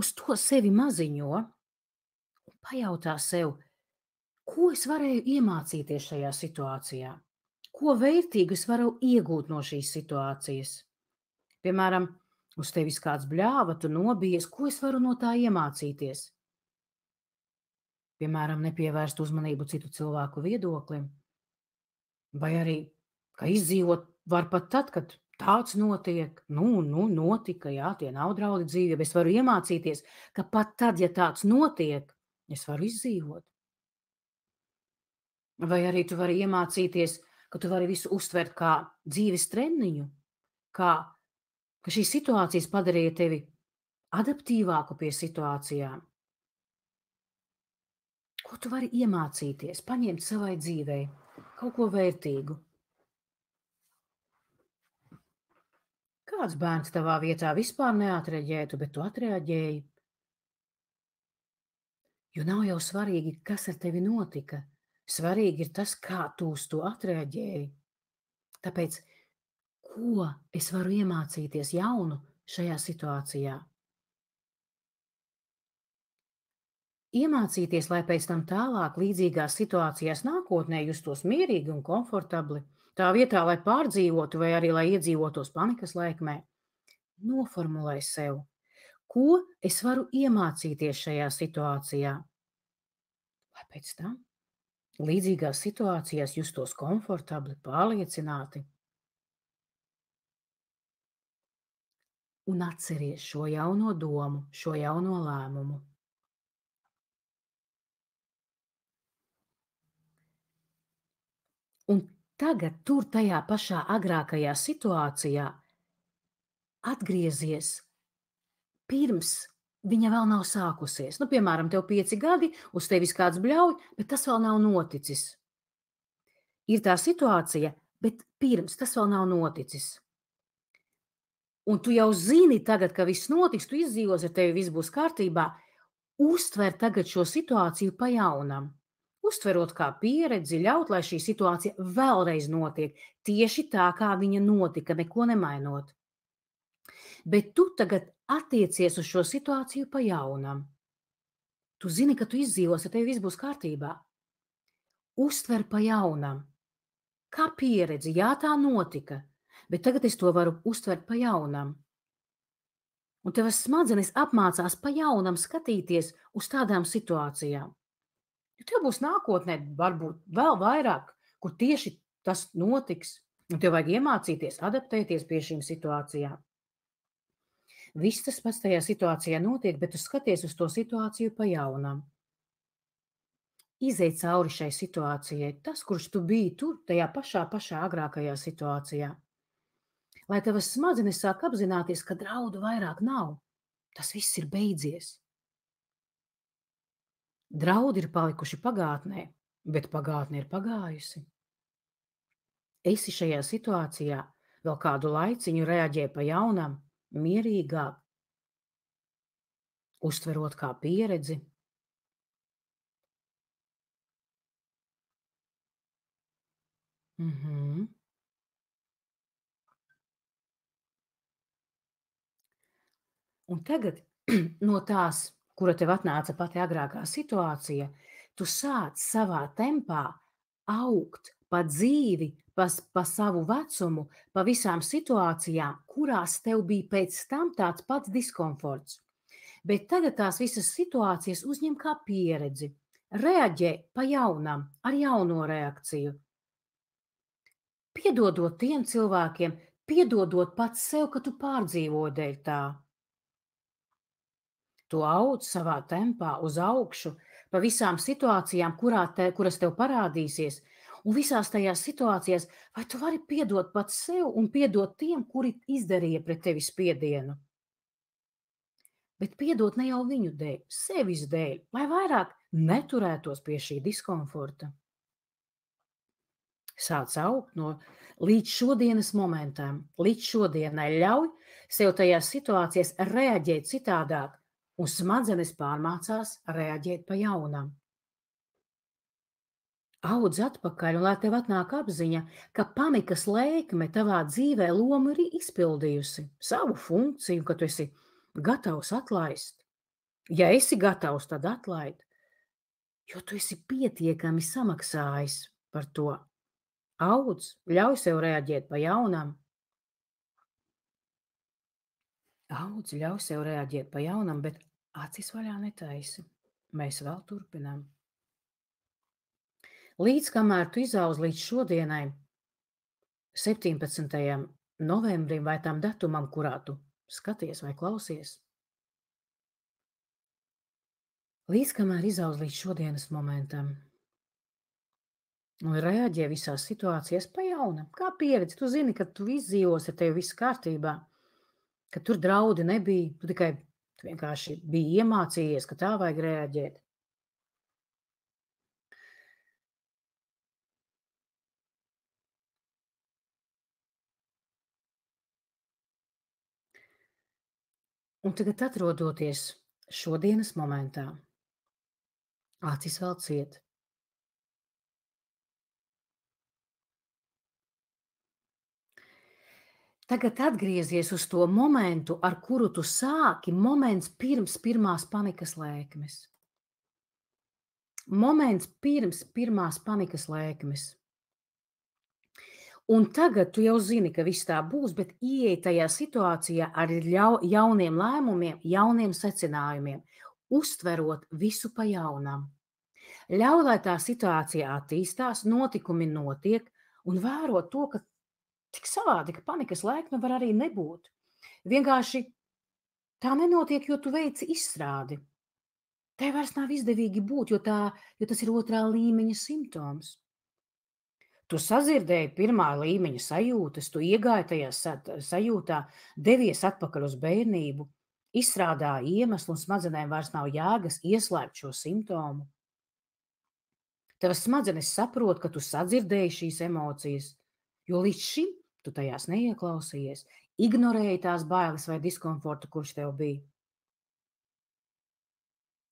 uz to sevi maziņo un pajautā sev, ko es varēju iemācīties šajā situācijā? Ko vērtīgu es varu iegūt no šīs situācijas? Piemēram, uz tevis kāds bļāva, tu nobijies, ko es varu no tā iemācīties? Piemēram, nepievērst uzmanību citu cilvēku viedoklim, vai arī, ka izdzīvot var pat tad, kad tāds notiek. Notika, jā, tie nav draudi dzīvībai. Es varu iemācīties, ka pat tad, ja tāds notiek, es varu izdzīvot. Vai arī tu vari iemācīties, ka tu vari visu uztvert kā dzīves treniņu, ka šīs situācijas padarīja tevi adaptīvāku pie situācijām. Ko tu vari iemācīties, paņemt savai dzīvei, kaut ko vērtīgu? Kāds bērns tavā vietā vispār neatreaģētu, bet tu atreaģēji? Jo nav jau svarīgi, kas ar tevi notika. Svarīgi ir tas, kā tu uz to atreaģēji. Tāpēc, ko es varu iemācīties jaunu šajā situācijā? Iemācīties, lai pēc tam tālāk līdzīgās situācijās nākotnē justos mierīgi un komfortabli, tā vietā, lai pārdzīvotu vai arī lai iedzīvotos panikas laikmē, noformulē sev, ko es varu iemācīties šajā situācijā, lai pēc tam līdzīgās situācijās justos komfortabli, pārliecināti. Un atceries šo jauno domu, šo jauno lēmumu. Un tagad tur tajā pašā agrākajā situācijā atgriezies pirms viņa vēl nav sākusies. Piemēram, tev 5 gadi, uz tevis kāds bļauj, bet tas vēl nav noticis. Ir tā situācija, bet pirms tas vēl nav noticis. Un tu jau zini tagad, ka viss notiks, tu izdzīvos, ar tevi viss būs kārtībā. Uztver tagad šo situāciju pa jaunam. Uztverot kā pieredzi, ļaut, lai šī situācija vēlreiz notiek, tieši tā, kā viņa notika, neko nemainot. Bet tu tagad attiecies uz šo situāciju pa jaunam. Tu zini, ka tu izdzīvos, ar tevi viss būs kārtībā. Uztver pa jaunam. Kā pieredzi, jā, tā notika, bet tagad es to varu uztvert pa jaunam. Un tavas smadzenes apmācās pa jaunam skatīties uz tādām situācijām. Jo tev būs nākotnē varbūt vēl vairāk, kur tieši tas notiks, un tev vajag iemācīties, adaptēties pie šīm situācijām. Viss tas pats tajā situācijā notiek, bet tu skaties uz to situāciju pa jaunam. Izej cauri šai situācijai, tas, kurš tu biji tur, tajā pašā agrākajā situācijā. Lai tavas smadzenes sāk apzināties, ka draudu vairāk nav. Tas viss ir beidzies. Draudi ir palikuši pagātnē, bet pagātne ir pagājusi. Esi šajā situācijā vēl kādu laiciņu reaģē pa jaunam, mierīgāk, uztverot kā pieredzi. Un tagad no tās, kura tev atnāca pati agrākā situācija, tu sāc savā tempā augt pa dzīvi, pa savu vecumu, pa visām situācijām, kurās tev bija pēc tam tāds pats diskomforts. Bet tagad tās visas situācijas uzņem kā pieredzi, reaģē pa jaunam, ar jauno reakciju. Piedodot tiem cilvēkiem, piedodot pats sev, ka tu pārdzīvoji dēļ tā. Tu audz savā tempā uz augšu pa visām situācijām, kuras tev parādīsies, un visās tajās situācijās, vai tu vari piedot pats sev un piedot tiem, kuri izdarīja pret tevi spiedienu. Bet piedot ne jau viņu dēļ, sevis dēļ, lai vairāk neturētos pie šī diskomforta. Sāc augt līdz šodienas momentam, līdz šodienai ļauj sev tajās situācijās reaģēt citādāk, un smadzenes pārmācās reaģēt pa jaunam. Audz atpakaļ, un lai tev atnāk apziņa, ka panikas lēkme tavā dzīvē lomu ir izpildījusi, savu funkciju, ka tu esi gatavs atlaist. Ja esi gatavs, tad atlaid, jo tu esi pietiekami samaksājis par to. Audz, ļauj sev reaģēt pa jaunam. Audz, ļauj sev reaģēt pa jaunam, bet acis vaļā netaisi. Mēs vēl turpinām. Līdz kamēr tu izaudz līdz šodienai, 17. novembrim vai tam datumam, kurā tu skaties vai klausies. Līdz kamēr izaudz līdz šodienas momentam un reaģē visās situācijās pa jaunam, kā pieredzi. Tu zini, ka tu izdzīvosi, ar tevi viss kārtībā, ka tur draudi nebija, tu vienkārši biji iemācījies, ka tā vajag reaģēt. Un tagad atrodoties šodienas momentā, acis vēl ciet. Tagad atgriezies uz to momentu, ar kuru tu sāki, moments pirms pirmās panikas lēkmes. Moments pirms pirmās panikas lēkmes. Un tagad tu jau zini, ka viss tā būs, bet ieej tajā situācijā ar jauniem lēmumiem, jauniem secinājumiem, uztverot visu pa jaunam. Ļauj, lai tā situācija attīstās, notikumi notiek, un vērot to, ka tik savādi, ka panikas lēkme var arī nebūt. Vienkārši tā nenotiek, jo tu veici izstrādi. Tev vairs nav izdevīgi būt, jo tas ir otrā līmeņa simptoms. Tu sadzirdēji pirmā līmeņa sajūtas, tu iegāji tajā sajūtā, devies atpakaļ uz bērnību, izstrādāji iemeslu un smadzenēm vairs nav jēgas ieslēgt šo simptomu. Tavas smadzenes saprot, ka tu sadzirdēji šīs emocijas, jo līdz šim tu tajās neieklausījies, ignorēji tās bailes vai diskomfortu, kurš tev bija.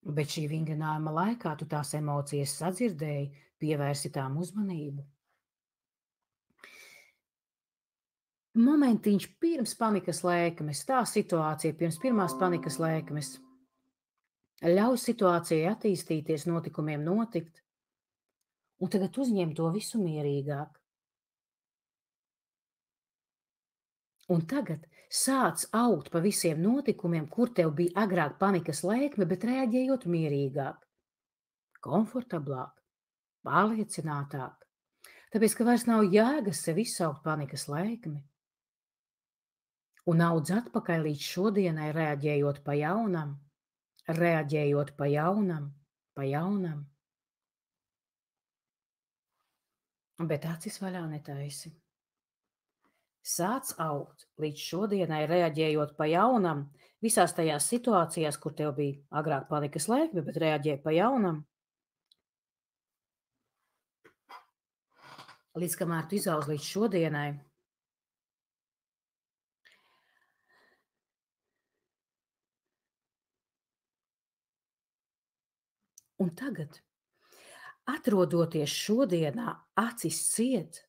Bet šī vingrinājuma laikā tu tās emocijas sadzirdēji, pievērsi tām uzmanību. Momentiņš pirms panikas lēkmes, tā situācija pirms pirmās panikas lēkmes. Ļauj situācijai attīstīties, notikumiem notikt, un tagad uzņem to visu mierīgāk. Un tagad sāc augt pa visiem notikumiem, kur tev bija agrāk panikas lēkme, bet reaģējot mierīgāk, komfortablāk, pārliecinātāk, tāpēc, ka vairs nav jēgas sev izsaukt panikas lēkmi. Un audz atpakaļ līdz šodienai, reaģējot pa jaunam, pa jaunam. Bet acis vaļā netaisi. Sāc augt līdz šodienai, reaģējot pa jaunam, visās tajās situācijās, kur tev bija agrāk panikas lēkme, bet reaģē pa jaunam. Līdz kamēr tu izaudz līdz šodienai. Un tagad, atrodoties šodienā, acis ciet,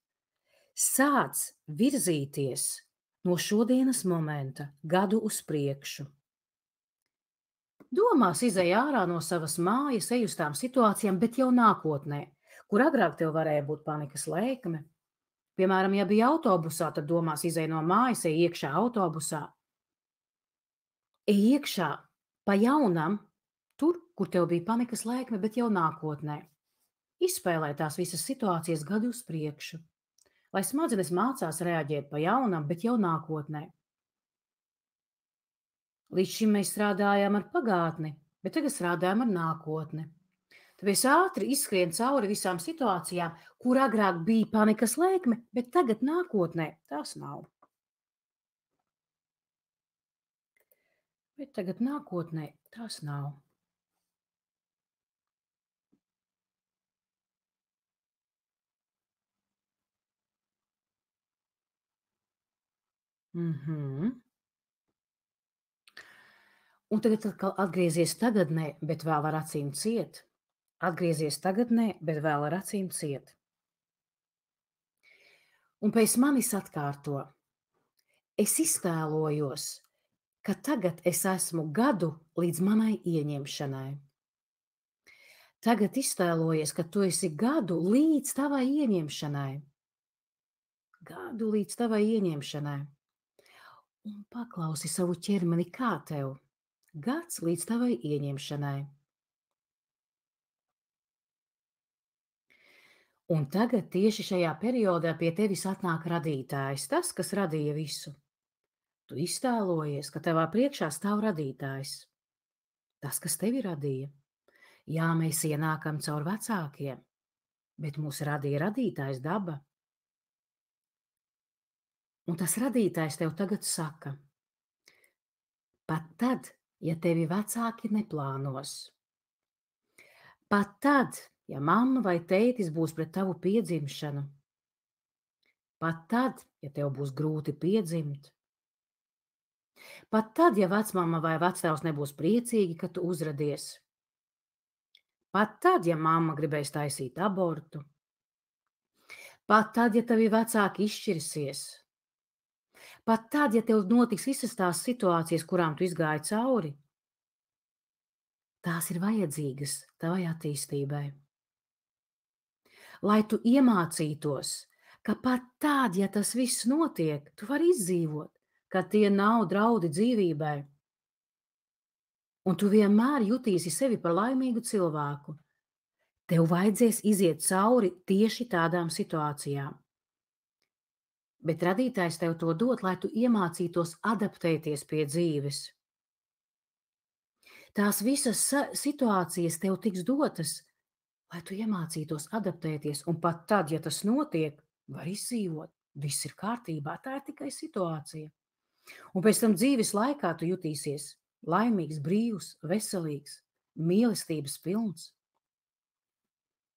sāc virzīties no šodienas momenta gadu uz priekšu. Domās izej ārā no savas mājas, ej uz tām situācijām, bet jau nākotnē, kur agrāk tev varēja būt panikas lēkme. Piemēram, ja bija autobusā, tad domās izej no mājas, ej iekšā autobusā. Ej iekšā pa jaunam, tur, kur tev bija panikas lēkme, bet jau nākotnē. Izspēlē tās visas situācijas gadu uz priekšu, lai smadzenes mācās reaģēt pa jaunam, bet jau nākotnē. Līdz šim mēs strādājām ar pagātni, bet tagad strādājam ar nākotni. Tāpēc ātri izskrien cauri visām situācijām, kur agrāk bija panikas lēkme, bet tagad nākotnē tās nav. Bet tagad nākotnē tās nav. Un tagad atkal atgriezies tagadnē, bet vēl ar acīm ciet. Atgriezies tagadnē, bet vēl ar acīm ciet. Un pēc manis atkārto. Es iztēlojos, ka tagad es esmu gadu līdz manai ieņemšanai. Tagad iztēlojies, ka tu esi gadu līdz tavai ieņemšanai. Gadu līdz tavai ieņemšanai. Un paklausi savu ķermeni, kā tev. Gads līdz tavai ieņemšanai. Un tagad tieši šajā periodā pie tevis atnāk radītājs, tas, kas radīja visu. Tu iztēlojies, ka tavā priekšā stāv radītājs, tas, kas tevi radīja. Jā, mēs ienākam caur vecākiem, bet mūs radīja radītājs daba. Un tas radītājs tev tagad saka, pat tad, ja tevi vecāki neplānos, pat tad, ja mamma vai tētis būs pret tavu piedzimšanu, pat tad, ja tev būs grūti piedzimt, pat tad, ja vecmamma vai vectēvs nebūs priecīgi, ka tu uzradies, pat tad, ja mamma gribēs taisīt abortu, pat tad, ja tavi vecāki izšķirsies, pat tad, ja tev notiks visas tās situācijas, kurām tu izgāji cauri, tās ir vajadzīgas tavai attīstībai. Lai tu iemācītos, ka pat tad, ja tas viss notiek, tu vari izdzīvot, ka tie nav draudi dzīvībai. Un tu vienmēr jutīsi sevi par laimīgu cilvēku. Tev vajadzēs iziet cauri tieši tādām situācijām. Bet radītājs tev to dod, lai tu iemācītos adaptēties pie dzīves. Tās visas situācijas tev tiks dotas, lai tu iemācītos adaptēties, un pat tad, ja tas notiek, var izdzīvot. Viss ir kārtībā, tā ir tikai situācija. Un pēc tam dzīves laikā tu jutīsies laimīgs, brīvs, veselīgs, mīlestības pilns.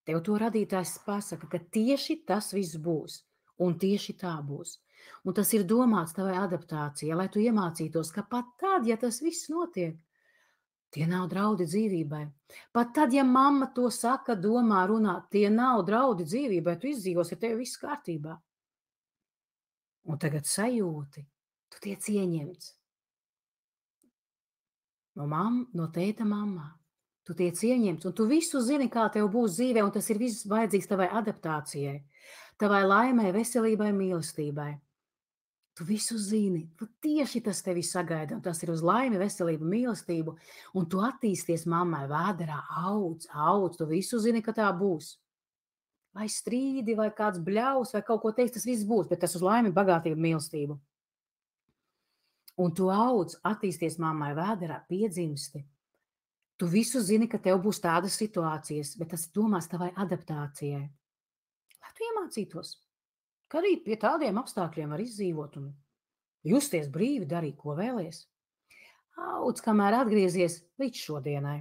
Tev to radītājs pasaka, ka tieši tas viss būs, un tieši tā būs. Un tas ir domāts tavai adaptācijai, lai tu iemācītos, ka pat tad, ja tas viss notiek, tie nav draudi dzīvībai. Pat tad, ja mamma to saka, domā, runā, tie nav draudi dzīvībai, tu izdzīvosi, tev viss kārtībā. Un tagad sajūti, tu tiec ieņemts. No tēta mammā. Tu tiec ieņemts, un tu visu zini, kā tev būs dzīvē, un tas ir viss vajadzīgs tavai adaptācijai, tavai laimai, veselībai, mīlestībai. Tu visu zini, tu tieši tas tevi sagaida, un tas ir uz laimi, veselību, mīlestību, un tu attīsties mammai vēderā, audz, tu visu zini, ka tā būs. Vai strīdi, vai kāds bļaus, vai kaut ko teiks, tas viss būs, bet tas uz laimi, bagātību, mīlestību. Un tu audz, attīsties mammai vēderā, piedzimsti. Tu visu zini, ka tev būs tādas situācijas, bet tas domās tavai adaptācijai. Lai tu iemācītos, ka arī pie tādiem apstākļiem var izdzīvot un justies brīvi, darīt, ko vēlies. Audz, kamēr atgriezies līdz šodienai.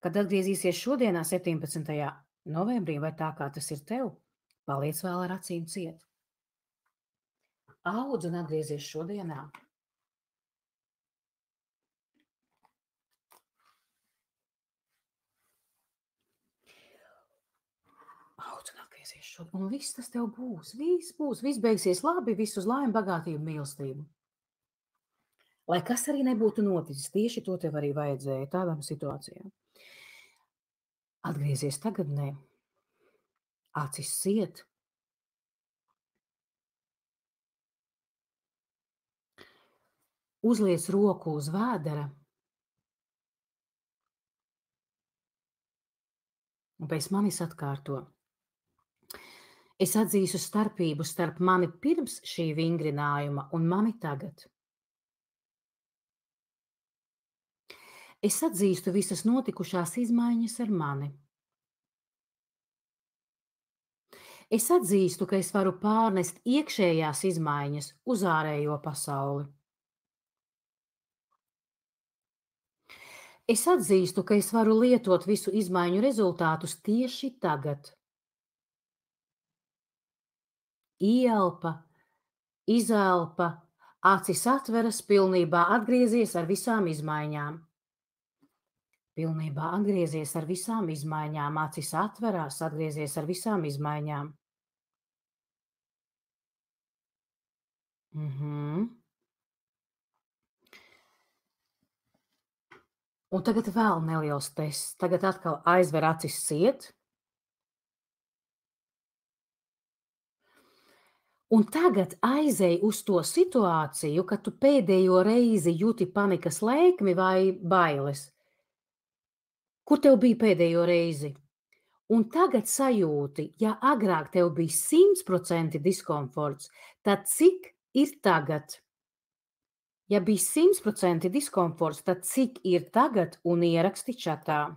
Kad atgriezīsies šodienā, 17. novembrī, vai tā kā tas ir tev, paliec vēl ar acīm ciet. Audz un atgriezies šodienā. Audz un atgriezies šodien, un viss tas tev būs, viss beigsies labi, viss uz laimi, bagātību, mīlestību. Lai kas arī nebūtu noticis, tieši to tev arī vajadzēja tādām situācijām. Atgriezies tagadnē, acis ciet. Uzliec roku uz vēdera un pēc manis atkārto. Es atzīstu starpību starp mani pirms šī vingrinājuma un mani tagad. Es atzīstu visas notikušās izmaiņas ar mani. Es atzīstu, ka es varu pārnest iekšējās izmaiņas uz ārējo pasauli. Es atzīstu, ka es varu lietot visu izmaiņu rezultātus tieši tagad. Ielpa, izelpa, acis atveras, pilnībā atgriezies ar visām izmaiņām. Pilnībā atgriezies ar visām izmaiņām, acis atverās, atgriezies ar visām izmaiņām. Un tagad vēl neliels tests. Tagad atkal aizver acis ciet. Un tagad aizej uz to situāciju, kad tu pēdējo reizi jūti panikas lēkmi vai bailes. Kur tev bija pēdējo reizi? Un tagad sajūti, ja agrāk tev bija 100% diskomforts, tad cik ir tagad? Ja bija 100% diskomforts, tad cik ir tagad un ieraksti čatā?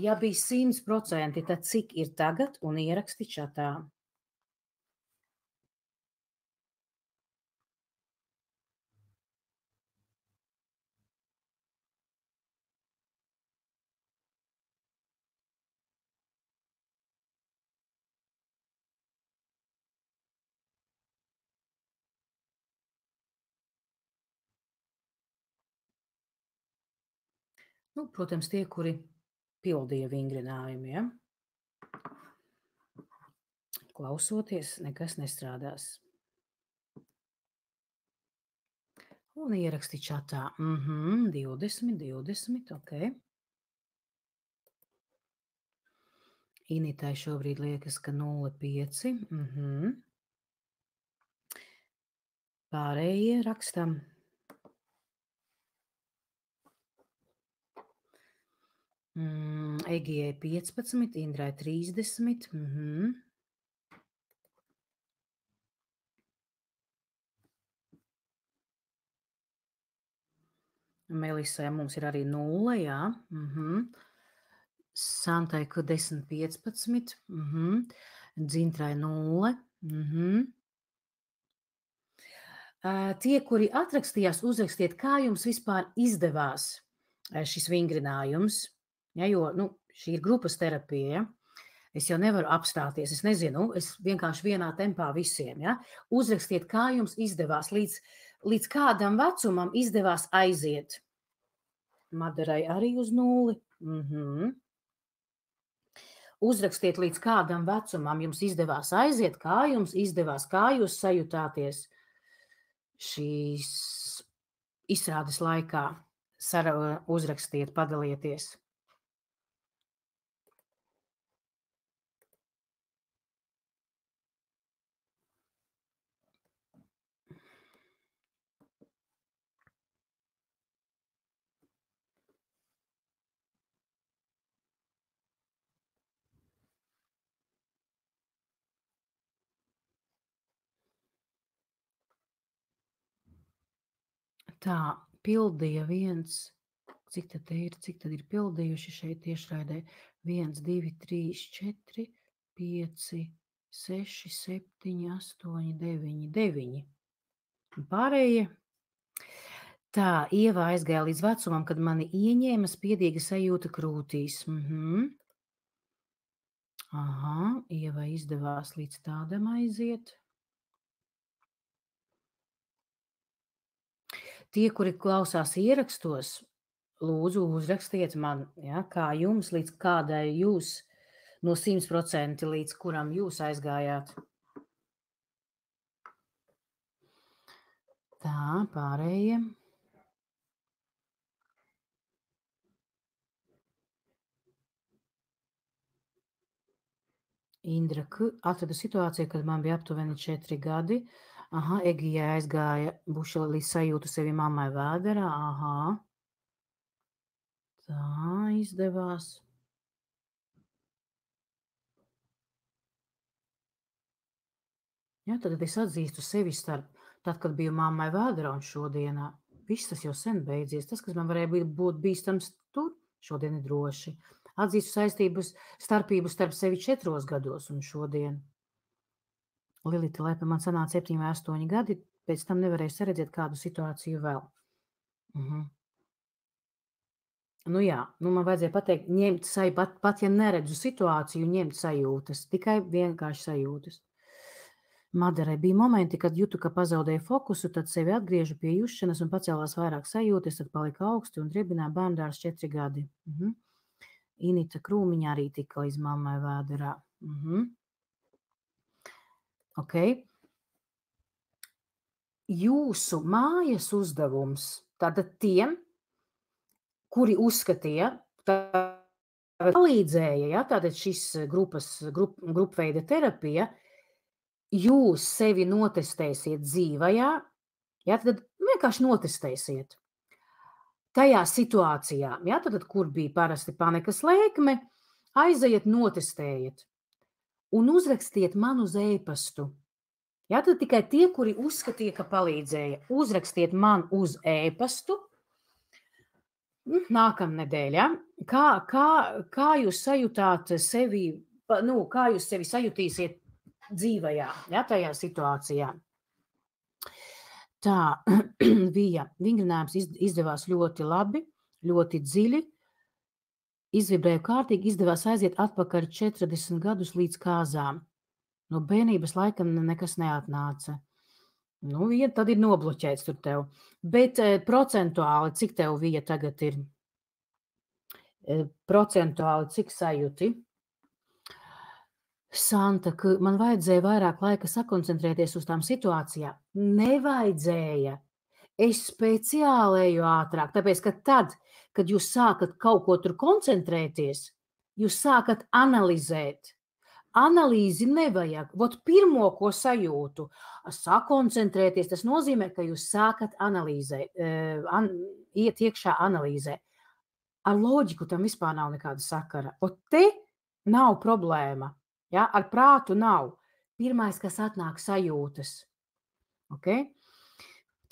Ja bija 100%, tad cik ir tagad un ieraksti čatā? Nu, protams, tie, kuri pildīja vingrinājumu, ja? Klausoties, nekas nestrādās. Un ieraksti čatā. 20, 20, ok. Initai šobrīd liekas, ka 0,5. Pārējie rakstam. Egijai 15, Indrai 30. Melisai mums ir arī 0, jā. Santai 10, 15. Dzintrai 0. Tie, kuri atrakstījās, uzrakstiet, kā jums vispār izdevās šis vingrinājums. Ja, jo šī ir grupas terapija. Ja? Es jau nevaru apstāties, es nezinu, es vienkārši vienā tempā visiem. Ja? Uzrakstiet, kā jums izdevās, līdz kādam vecumam izdevās aiziet. Madarai arī uz 0. Uzrakstiet, līdz kādam vecumam jums izdevās aiziet, kā jums izdevās, kā jūs sajutāties šīs izrādes laikā. Uzrakstiet, padalieties. Tā, pildīja viens, cik tad ir pildījuši šeit tiešraidē? 1, 2, 3, 4, 5, 6, 7, 8, 9, 9. Un pārējie. Tā, Ieva aizgāja līdz vecumam, kad mani ieņēma spiedīga sajūta krūtīs. Aha, Ieva izdevās līdz tādam aiziet. Tie, kuri klausās ierakstos, lūdzu uzrakstiet man, ja, kā jums, līdz kādai jūs no 100% līdz kuram jūs aizgājāt. Tā, pārējie. Indra atrada situāciju, kad man bija aptuveni 4 gadi. Aha, Egijai aizgāja buša līdz sajūtu sevi mammai vēderā. Aha. Tā izdevās. Ja, tad es atzīstu sevi starp tad, kad biju mammai vēderā un šodienā. Viss tas jau sen beidzies. Tas, kas man varēja būt bīstams tur, šodien ir droši. Atzīstu starpību starp sevi 4 gados un šodien. Lilita Lepa man sanāca 7 vai 8 gadi, pēc tam nevarēju saredzēt kādu situāciju vēl. Nu jā, man vajadzēja pateikt, ņemt pat ja neredzu situāciju, ņemt sajūtas, tikai vienkārši sajūtas. Madarai bija momenti, kad jūtu, ka pazaudēju fokusu, tad sevi atgriežu pie jušanas un pacēlās vairāk sajūtas, tad palika augsti un driebināja bērndārs 4 gadi. Inita Krūmiņa arī tika līdz mammai vēderā. Ok. Jūsu mājas uzdevums tātad tiem, kuri uzskatīja, palīdzēja, ja, tātad šis grupveida terapija, jūs sevi notestēsiet dzīvajā, ja, tad vienkārši notestēsiet. Tajā situācijā, ja, tad, kur bija parasti panikas lēkme, aizejiet, notestējiet un uzrakstiet man uz e-pastu. Ja, tad tikai tie, kuri uzskatīja, ka palīdzēja, uzrakstiet man uz e-pastu. Nākamnedēļ, ja? Kā jūs sajūtāt sevi, kā jūs sevi sajutīsiet dzīvajā, ja, tajā situācijā? Tā, vingrinājums izdevās ļoti labi, ļoti dziļi, izvibrēju kārtīgi, izdevās aiziet atpakaļ 40 gadus līdz kāzām. No bērnības laikam nekas neatnāca. Vija tad ir nobloķēts tur tev. Bet procentuāli, cik tev Vija tagad ir? Procentuāli, cik sajūti? Santa, ka man vajadzēja vairāk laika sakoncentrēties uz tām situācijām. Nevajadzēja. Es speciāli eju ātrāk, tāpēc, ka tad, kad jūs sākat kaut ko tur koncentrēties, jūs sākat analizēt. Analīzi nevajag. Vot pirmo, ko sajūtu, sakoncentrēties, tas nozīmē, ka jūs sākat analīzēt, iet iekšā analīzē. Ar loģiku tam vispār nav nekāda sakara. Vot te nav problēma. Ja? Ar prātu nav. Pirmais, kas atnāk sajūtas. Okay?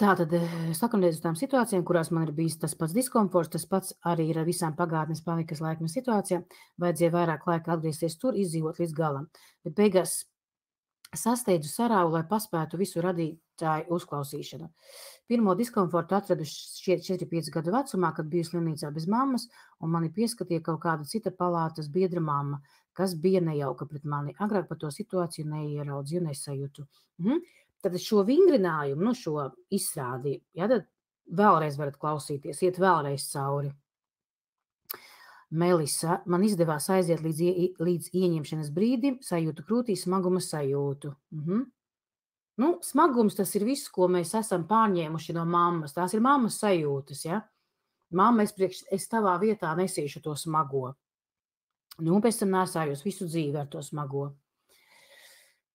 Tātad sakontrēties uz tām situācijām, kurās man ir bijis tas pats diskomforts, tas pats arī ir ar visām pagātnes panikas laikmes situācijām. Vajadzēja vairāk laika atgriezties tur, izdzīvot līdz galam. Bet beigās sasteidzu sarāvu, lai paspētu visu radītāju uzklausīšanu. Pirmo diskomfortu atradu 4-5 gadu vecumā, kad biju slimnīcā bez mammas, un mani pieskatīja kaut kāda cita palātas biedra mamma, kas bija nejauka pret mani. Agrāk par to situāciju neieraudzīju, nesajūtu. Tad šo vingrinājumu, šo izstrādi, ja, tad vēlreiz varat klausīties, iet vēlreiz cauri. Melisa, man izdevās aiziet līdz ieņemšanas brīdim, sajūtu krūtī, smaguma sajūtu. Smagums tas ir viss, ko mēs esam pārņēmuši no mammas. Tās ir mammas sajūtas, ja. Mamma, es tavā vietā nesīšu to smago. Pēc tam nesājos visu dzīvi ar to smago.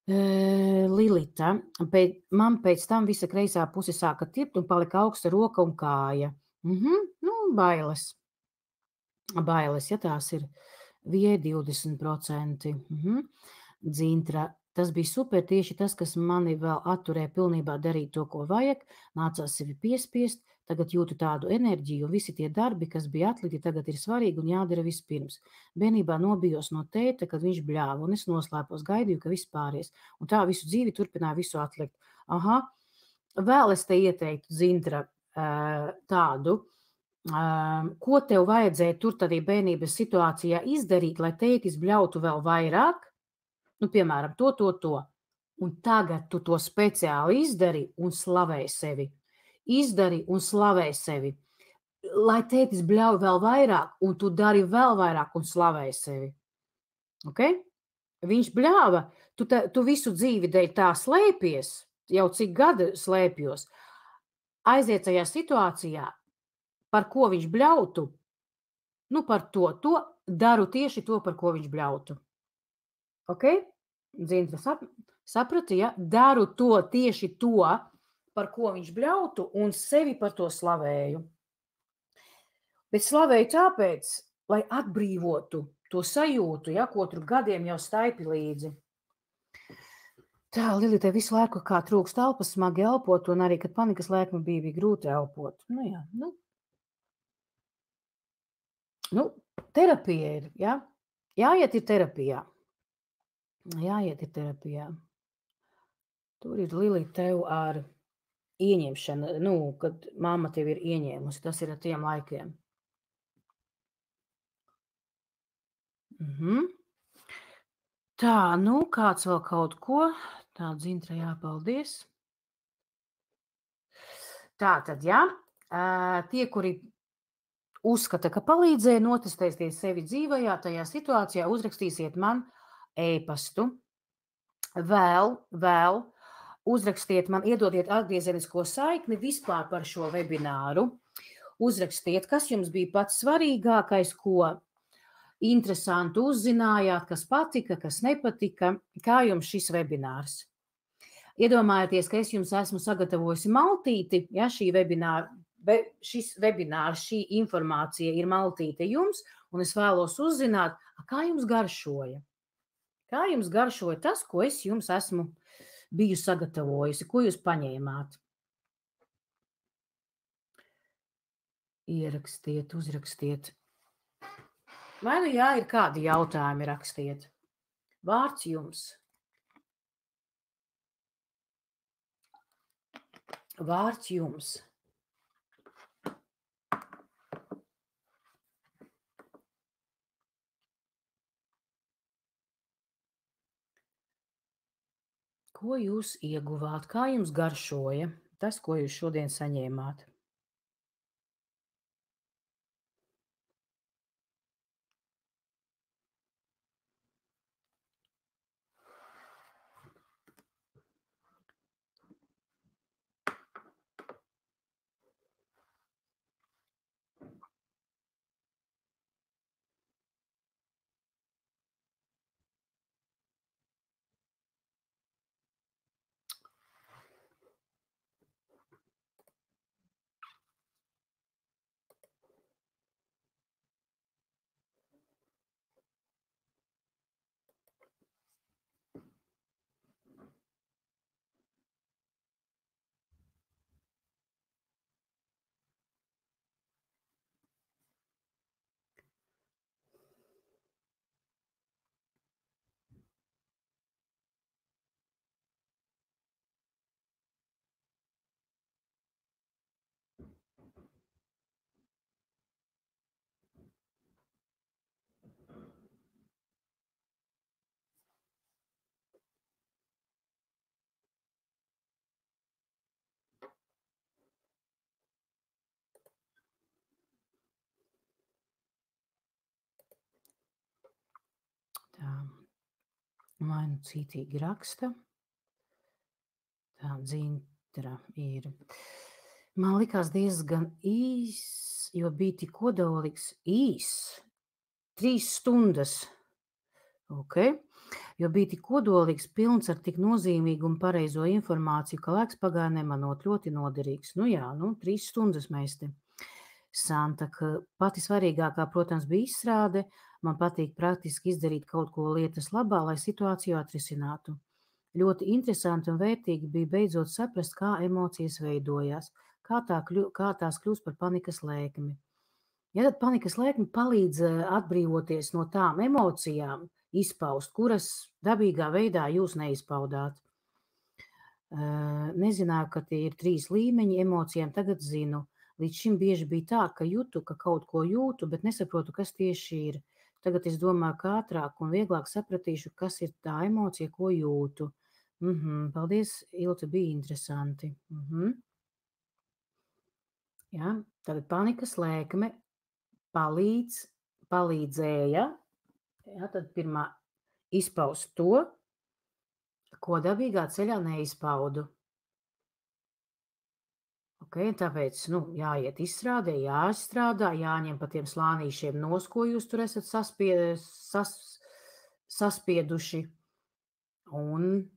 Lilita, man pēc tam visa kreisā puse sāka tirpt un palika augsta roka un kāja. Bailes. Bailes, ja tās ir Vijai 20%. Dzintra, tas bija super, tieši tas, kas mani vēl atturēja pilnībā darīt to, ko vajag, nācās sevi piespiest, tagad jūtu tādu enerģiju, un visi tie darbi, kas bija atlikti, tagad ir svarīgi un jādara vispirms. Bērnībā nobijos no tēta, kad viņš bļāva, un es noslēpos, gaidīju, ka viss pāries, un tā visu dzīvi turpināju visu atlikt. Vēl es te ieteiktu, Dzintra, tādu, ko tev vajadzēja tur tādā bērnības situācijā izdarīt, lai tētis bļautu vēl vairāk, piemēram, to. Un tagad tu to speciāli izdari un slavēji sevi. Izdari un slavēji sevi. Lai tētis bļauj vēl vairāk, un tu dari vēl vairāk un slavēji sevi. Okay? Viņš bļāva, tu visu dzīvi dēļ tā slēpies, jau cik gadu slēpjos, aiziet tajā situācijā, par ko viņš bļautu, par to daru tieši to, par ko viņš bļautu. Ok? Dzintra saprati, ja? Daru to tieši to, par ko viņš bļautu, un sevi par to slavēju. Bet slavēju tāpēc, lai atbrīvotu to sajūtu, ja, ko tur gadiem jau staipi līdzi. Tā, Lilita, visu laiku kā trūkst elpas, smagi elpot, un arī, kad panikas lēkme bija grūti elpot. Terapija ir, ja? Jāiet ir terapijā. Tur ir Lilita tev ar ieņemšana, kad mamma tev ir ieņēmusi, tas ir ar tiem laikiem. Tā, kāds vēl kaut ko, Tā, Dzintra, jā, paldies. Tātad, jā, tie, kuri uzskata, ka palīdzēja notestēties sevi dzīvajā tajā situācijā, uzrakstīsiet man e-pastu. Vēl uzrakstiet man, iedodiet atgriezenisko saikni vispār par šo webināru. Uzrakstiet, kas jums bija pats svarīgākais, ko interesanti uzzinājāt, kas patika, kas nepatika, kā jums šis webinārs. Iedomājieties, ka es jums esmu sagatavojusi maltīti, ja šis webinārs, šī informācija ir maltīte jums, un es vēlos uzzināt, kā jums garšoja. Kā jums garšoja tas, ko es jums esmu biju sagatavojusi, ko jūs paņēmāt? Ierakstiet, uzrakstiet. Vai nu jā, ir kādi jautājumi, rakstiet. Vārds jums. Vārds jums. Ko jūs ieguvāt? Kā jums garšoja tas, ko jūs šodien saņēmāt? Tā, vai nu citīgi raksta. Tā, Dzintra ir. Man likās diezgan īs, jo bija tik kodolīgs īs. 3 stundas. Ok. Jo bija tik kodolīgs, pilns ar tik nozīmīgu un pareizo informāciju, ka laiks pagāja nemanot, ļoti noderīgs. Nu jā, 3 stundas mēs te. Santa, ka pati svarīgākā, protams, bija izstrāde. Man patīk praktiski izdarīt kaut ko lietas labā, lai situāciju atrisinātu. Ļoti interesanti un vērtīgi bija beidzot saprast, kā emocijas veidojās, kā tās kļūst par panikas lēkmi. Ja tad panikas lēkme palīdz atbrīvoties no tām emocijām, izpaust, kuras dabīgā veidā jūs neizpaudāt. Nezināju, ka tie ir 3 līmeņi emocijām, tagad zinu. Līdz šim bieži bija tā, ka jūtu, ka kaut ko jūtu, bet nesaprotu, kas tieši ir. Tagad es domāju, ka ātrāk un vieglāk sapratīšu, kas ir tā emocija, ko jūtu. Paldies, Ilta, bija interesanti. Jā, tagad panikas lēkme palīdzēja, jā, tad pirmā izpaust to, ko dabīgā ceļā neizpaudu. Okay, tāpēc jāiet izstrādē, jāizstrādā, jāņem pa tiem slānīšiem nos, ko jūs tur esat saspieduši. Un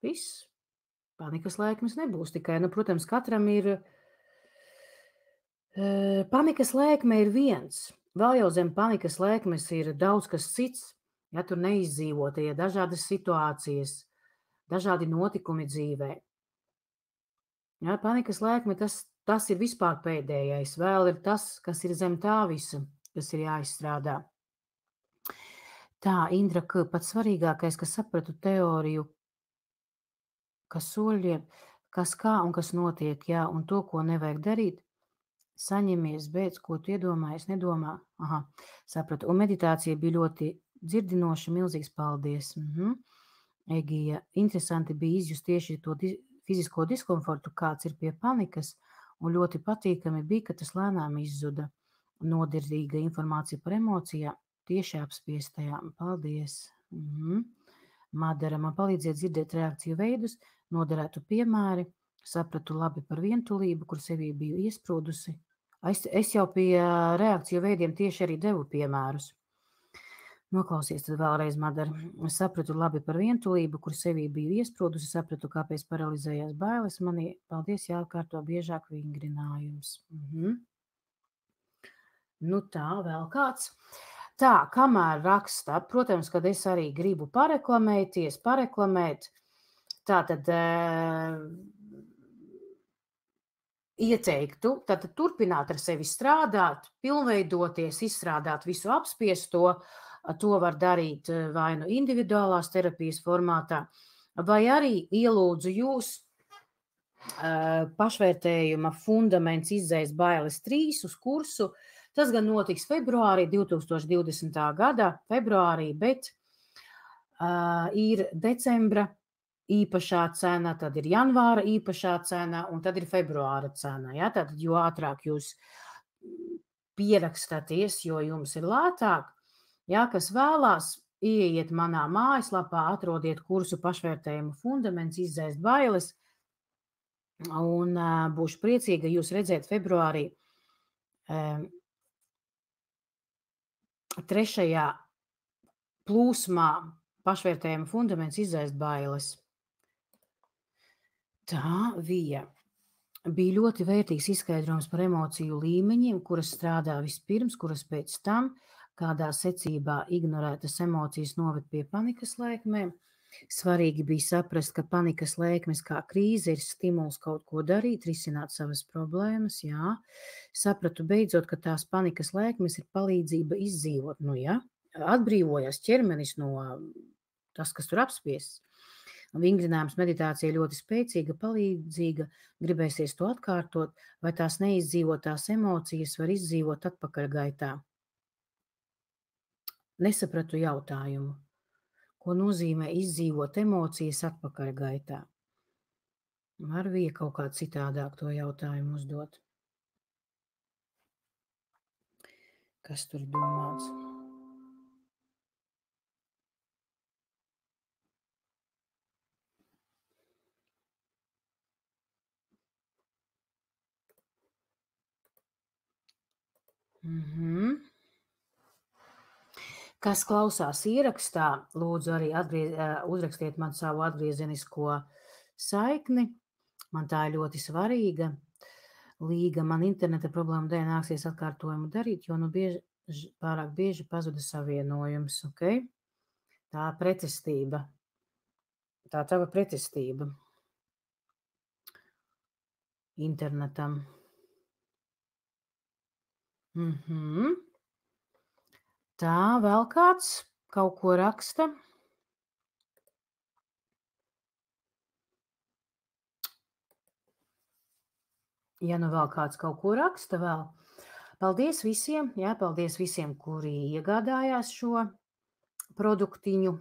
viss. Panikas lēkmes nebūs tikai. Protams, katram ir. Panikas lēkme ir viens. Vēl jau zem panikas lēkmes ir daudz kas cits. Ja tur neizdzīvotie, dažādas situācijas, dažādi notikumi dzīvē. Jā, panikas lēkme, tas ir vispār pēdējais. Vēl ir tas, kas ir zem tā visa, kas ir jāizstrādā. Tā, Indra, pats svarīgākais, ka sapratu teoriju, kas soļiem, kas kā un kas notiek, jā, un to, ko nevajag darīt, saņemies, beidz, ko tu iedomājies, nedomā. Aha, sapratu. Un meditācija bija ļoti dzirdinoša, milzīgs paldies. Egija, interesanti bija izjust tieši to fizisko diskomfortu, kāds ir pie panikas, un ļoti patīkami bija, ka tas lēnām izzuda. Noderīga informācija par emocijām, tieši apspiestajām. Paldies! Madara, man palīdziet dzirdēt reakciju veidus, noderētu piemēri, sapratu labi par vientulību, kur sevī biju iesprūdusi. Es jau pie reakciju veidiem tieši arī devu piemērus. Noklausies tad vēlreiz, Madara. Es sapratu labi par vientulību, kur sevī biju iesprūdusi, sapratu, kāpēc paralizējās bailes manī. Paldies, jāatkārto biežāk vingrinājums. Nu tā, vēl kāds. Tā, kamēr raksta, protams, kad es arī gribu pareklamēt, tātad ieteiktu, tātad turpināt ar sevi strādāt, pilnveidoties, izstrādāt visu apspiesto. To var darīt vai nu individuālās terapijas formātā, vai arī ielūdzu jūs pašvērtējuma fundaments izdzēs bailes 3 uz kursu. Tas gan notiks februārī, 2020. gada februārī, bet ir decembra īpašā cena, tad ir janvāra īpašā cena un tad ir februāra cena. Ja? Tad, jo ātrāk jūs pierakstāties, jo jums ir lētāk, ja, kas vēlās, ieiet manā mājaslapā, atrodiet kursu pašvērtējumu fundaments, izdzēst bailes, un būšu priecīga jūs redzēt februārī 3. plūsmā pašvērtējuma fundaments izdzēst bailes. Tā bija ļoti vērtīgs izskaidrojums par emociju līmeņiem, kuras strādā vispirms, kuras pēc tam, kādā secībā ignorētas emocijas noved pie panikas lēkmēm. Svarīgi bija saprast, ka panikas lēkmes kā krīze ir stimuls kaut ko darīt, risināt savas problēmas, jā. Sapratu beidzot, ka tās panikas lēkmes ir palīdzība izdzīvot, atbrīvojas ķermenis no tas, kas tur apspiests. Vingrinājums meditācija ļoti spēcīga, palīdzīga, gribēsies to atkārtot, vai tās neizdzīvotās emocijas var izdzīvot atpakaļgaitā. Nesapratu jautājumu. Ko nozīmē izdzīvot emocijas atpakaļgaitā? Var bija kaut kā citādāk to jautājumu uzdot. Kas tur domāts? Kas klausās ierakstā, lūdzu arī uzrakstiet man savu atgriezenisko saikni. Man tā ir ļoti svarīga. Līga, man interneta problēma dēļ nāksies atkārtojumu darīt, jo pārāk bieži pazuda savienojums. Okay? Tā pretestība. Tā tava pretestība internetam. Tā, vēl kāds kaut ko raksta. Ja nu vēl kāds kaut ko raksta vēl. Paldies visiem, paldies visiem, kuri iegādājās šo produktiņu.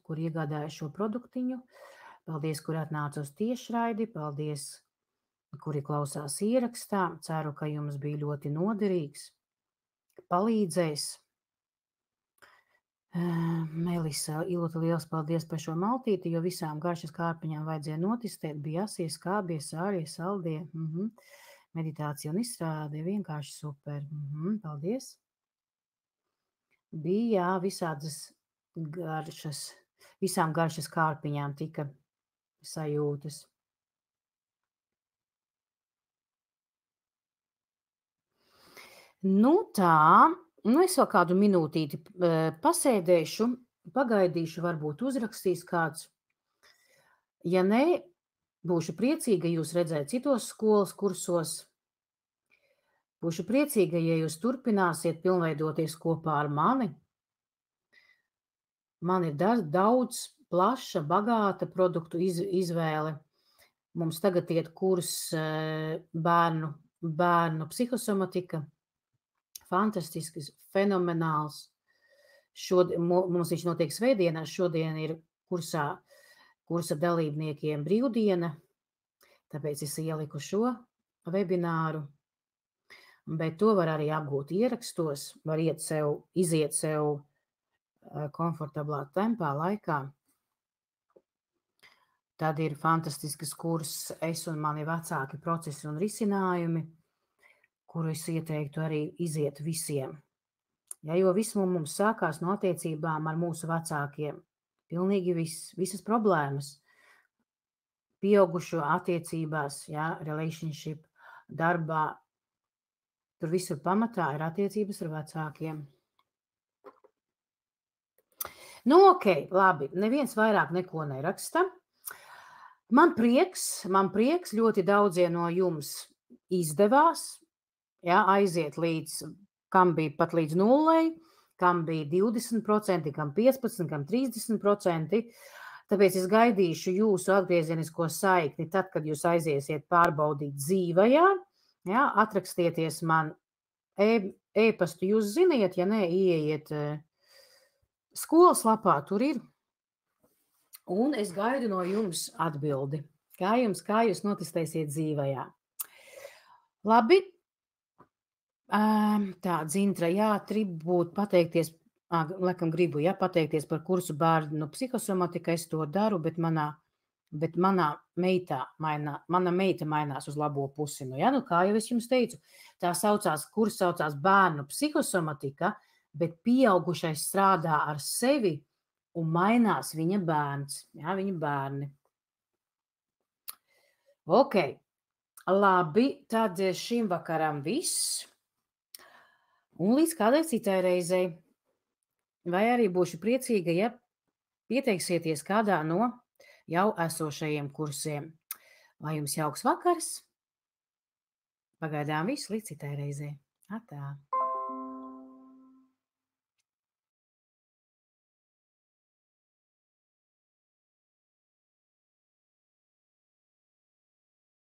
Kuri iegādājās šo produktiņu. Paldies, kuri atnāca uz tiešraidi. Paldies, kuri klausās ierakstā. Ceru, ka jums bija ļoti noderīgs. Palīdzēs. Melisa, ļoti liels paldies par šo maltīti, jo visām garšas kārpiņām vajadzēja notistēt, bija asie, skābie, sāļie, saldie. Meditācija un izstrāde vienkārši super. Paldies. Bija visādas garšas, visām garšas kārpiņām tika sajūtas. Nu tā, es vēl kādu minūtīti pasēdēšu, pagaidīšu, varbūt uzrakstīs kāds. Ja nē, būšu priecīga jūs redzēt citos skolas kursos. Būšu priecīga, ja jūs turpināsiet pilnveidoties kopā ar mani. Man ir daudz, plaša, bagāta produktu izvēle. Mums tagad iet kurs bērnu psihosomatika. Fantastisks, fenomenāls. Mums viņš notiek svētdienās, šodien ir kursa dalībniekiem brīvdiena, tāpēc es ieliku šo webināru, bet to var arī apgūt ierakstos, var iziet sev komfortablā tempā, laikā. Tad ir fantastisks kurs Es un mani vecāki procesi un risinājumi, kuru es ieteiktu arī iziet visiem. Ja, jo viss mums sākās no attiecībām ar mūsu vecākiem. Pilnīgi visas problēmas. Pieaugušo attiecībās, ja, relationship, darbā. Tur visur pamatā ir attiecības ar vecākiem. Nu, ok, labi. Neviens vairāk neko neraksta. Man prieks, ļoti daudziem no jums izdevās, ja, aiziet līdz, kam bija pat līdz 0, kam bija 20%, kam 15%, kam 30%. Tāpēc es gaidīšu jūsu atgriezenisko saikni tad, kad jūs aiziesiet pārbaudīt dzīvajā. Ja, atrakstieties man e-pastu, jūs ziniet, ja ne, ieiet skolas lapā, tur ir. Un es gaidu no jums atbildi. Kā jūs notestēsiet dzīvajā? Labi. Tā, Dzintra, jā, pateikties, pateikties par kursu bērnu psihosomatika, es to daru, bet mana meita mainās uz labo pusi. Nu, ja, nu, kā jau es jums teicu, kurs saucās bērnu psihosomatika, bet pieaugušais strādā ar sevi un mainās viņa bērns, jā, viņa bērni. Ok, labi, tad šim vakaram viss. Un līdz kādai citai reizei. Vai arī būšu priecīga, ja pieteiksieties kādā no jau esošajiem kursiem. Lai jums jauks vakars. Pagaidām viss līdz citai reizei. Atā!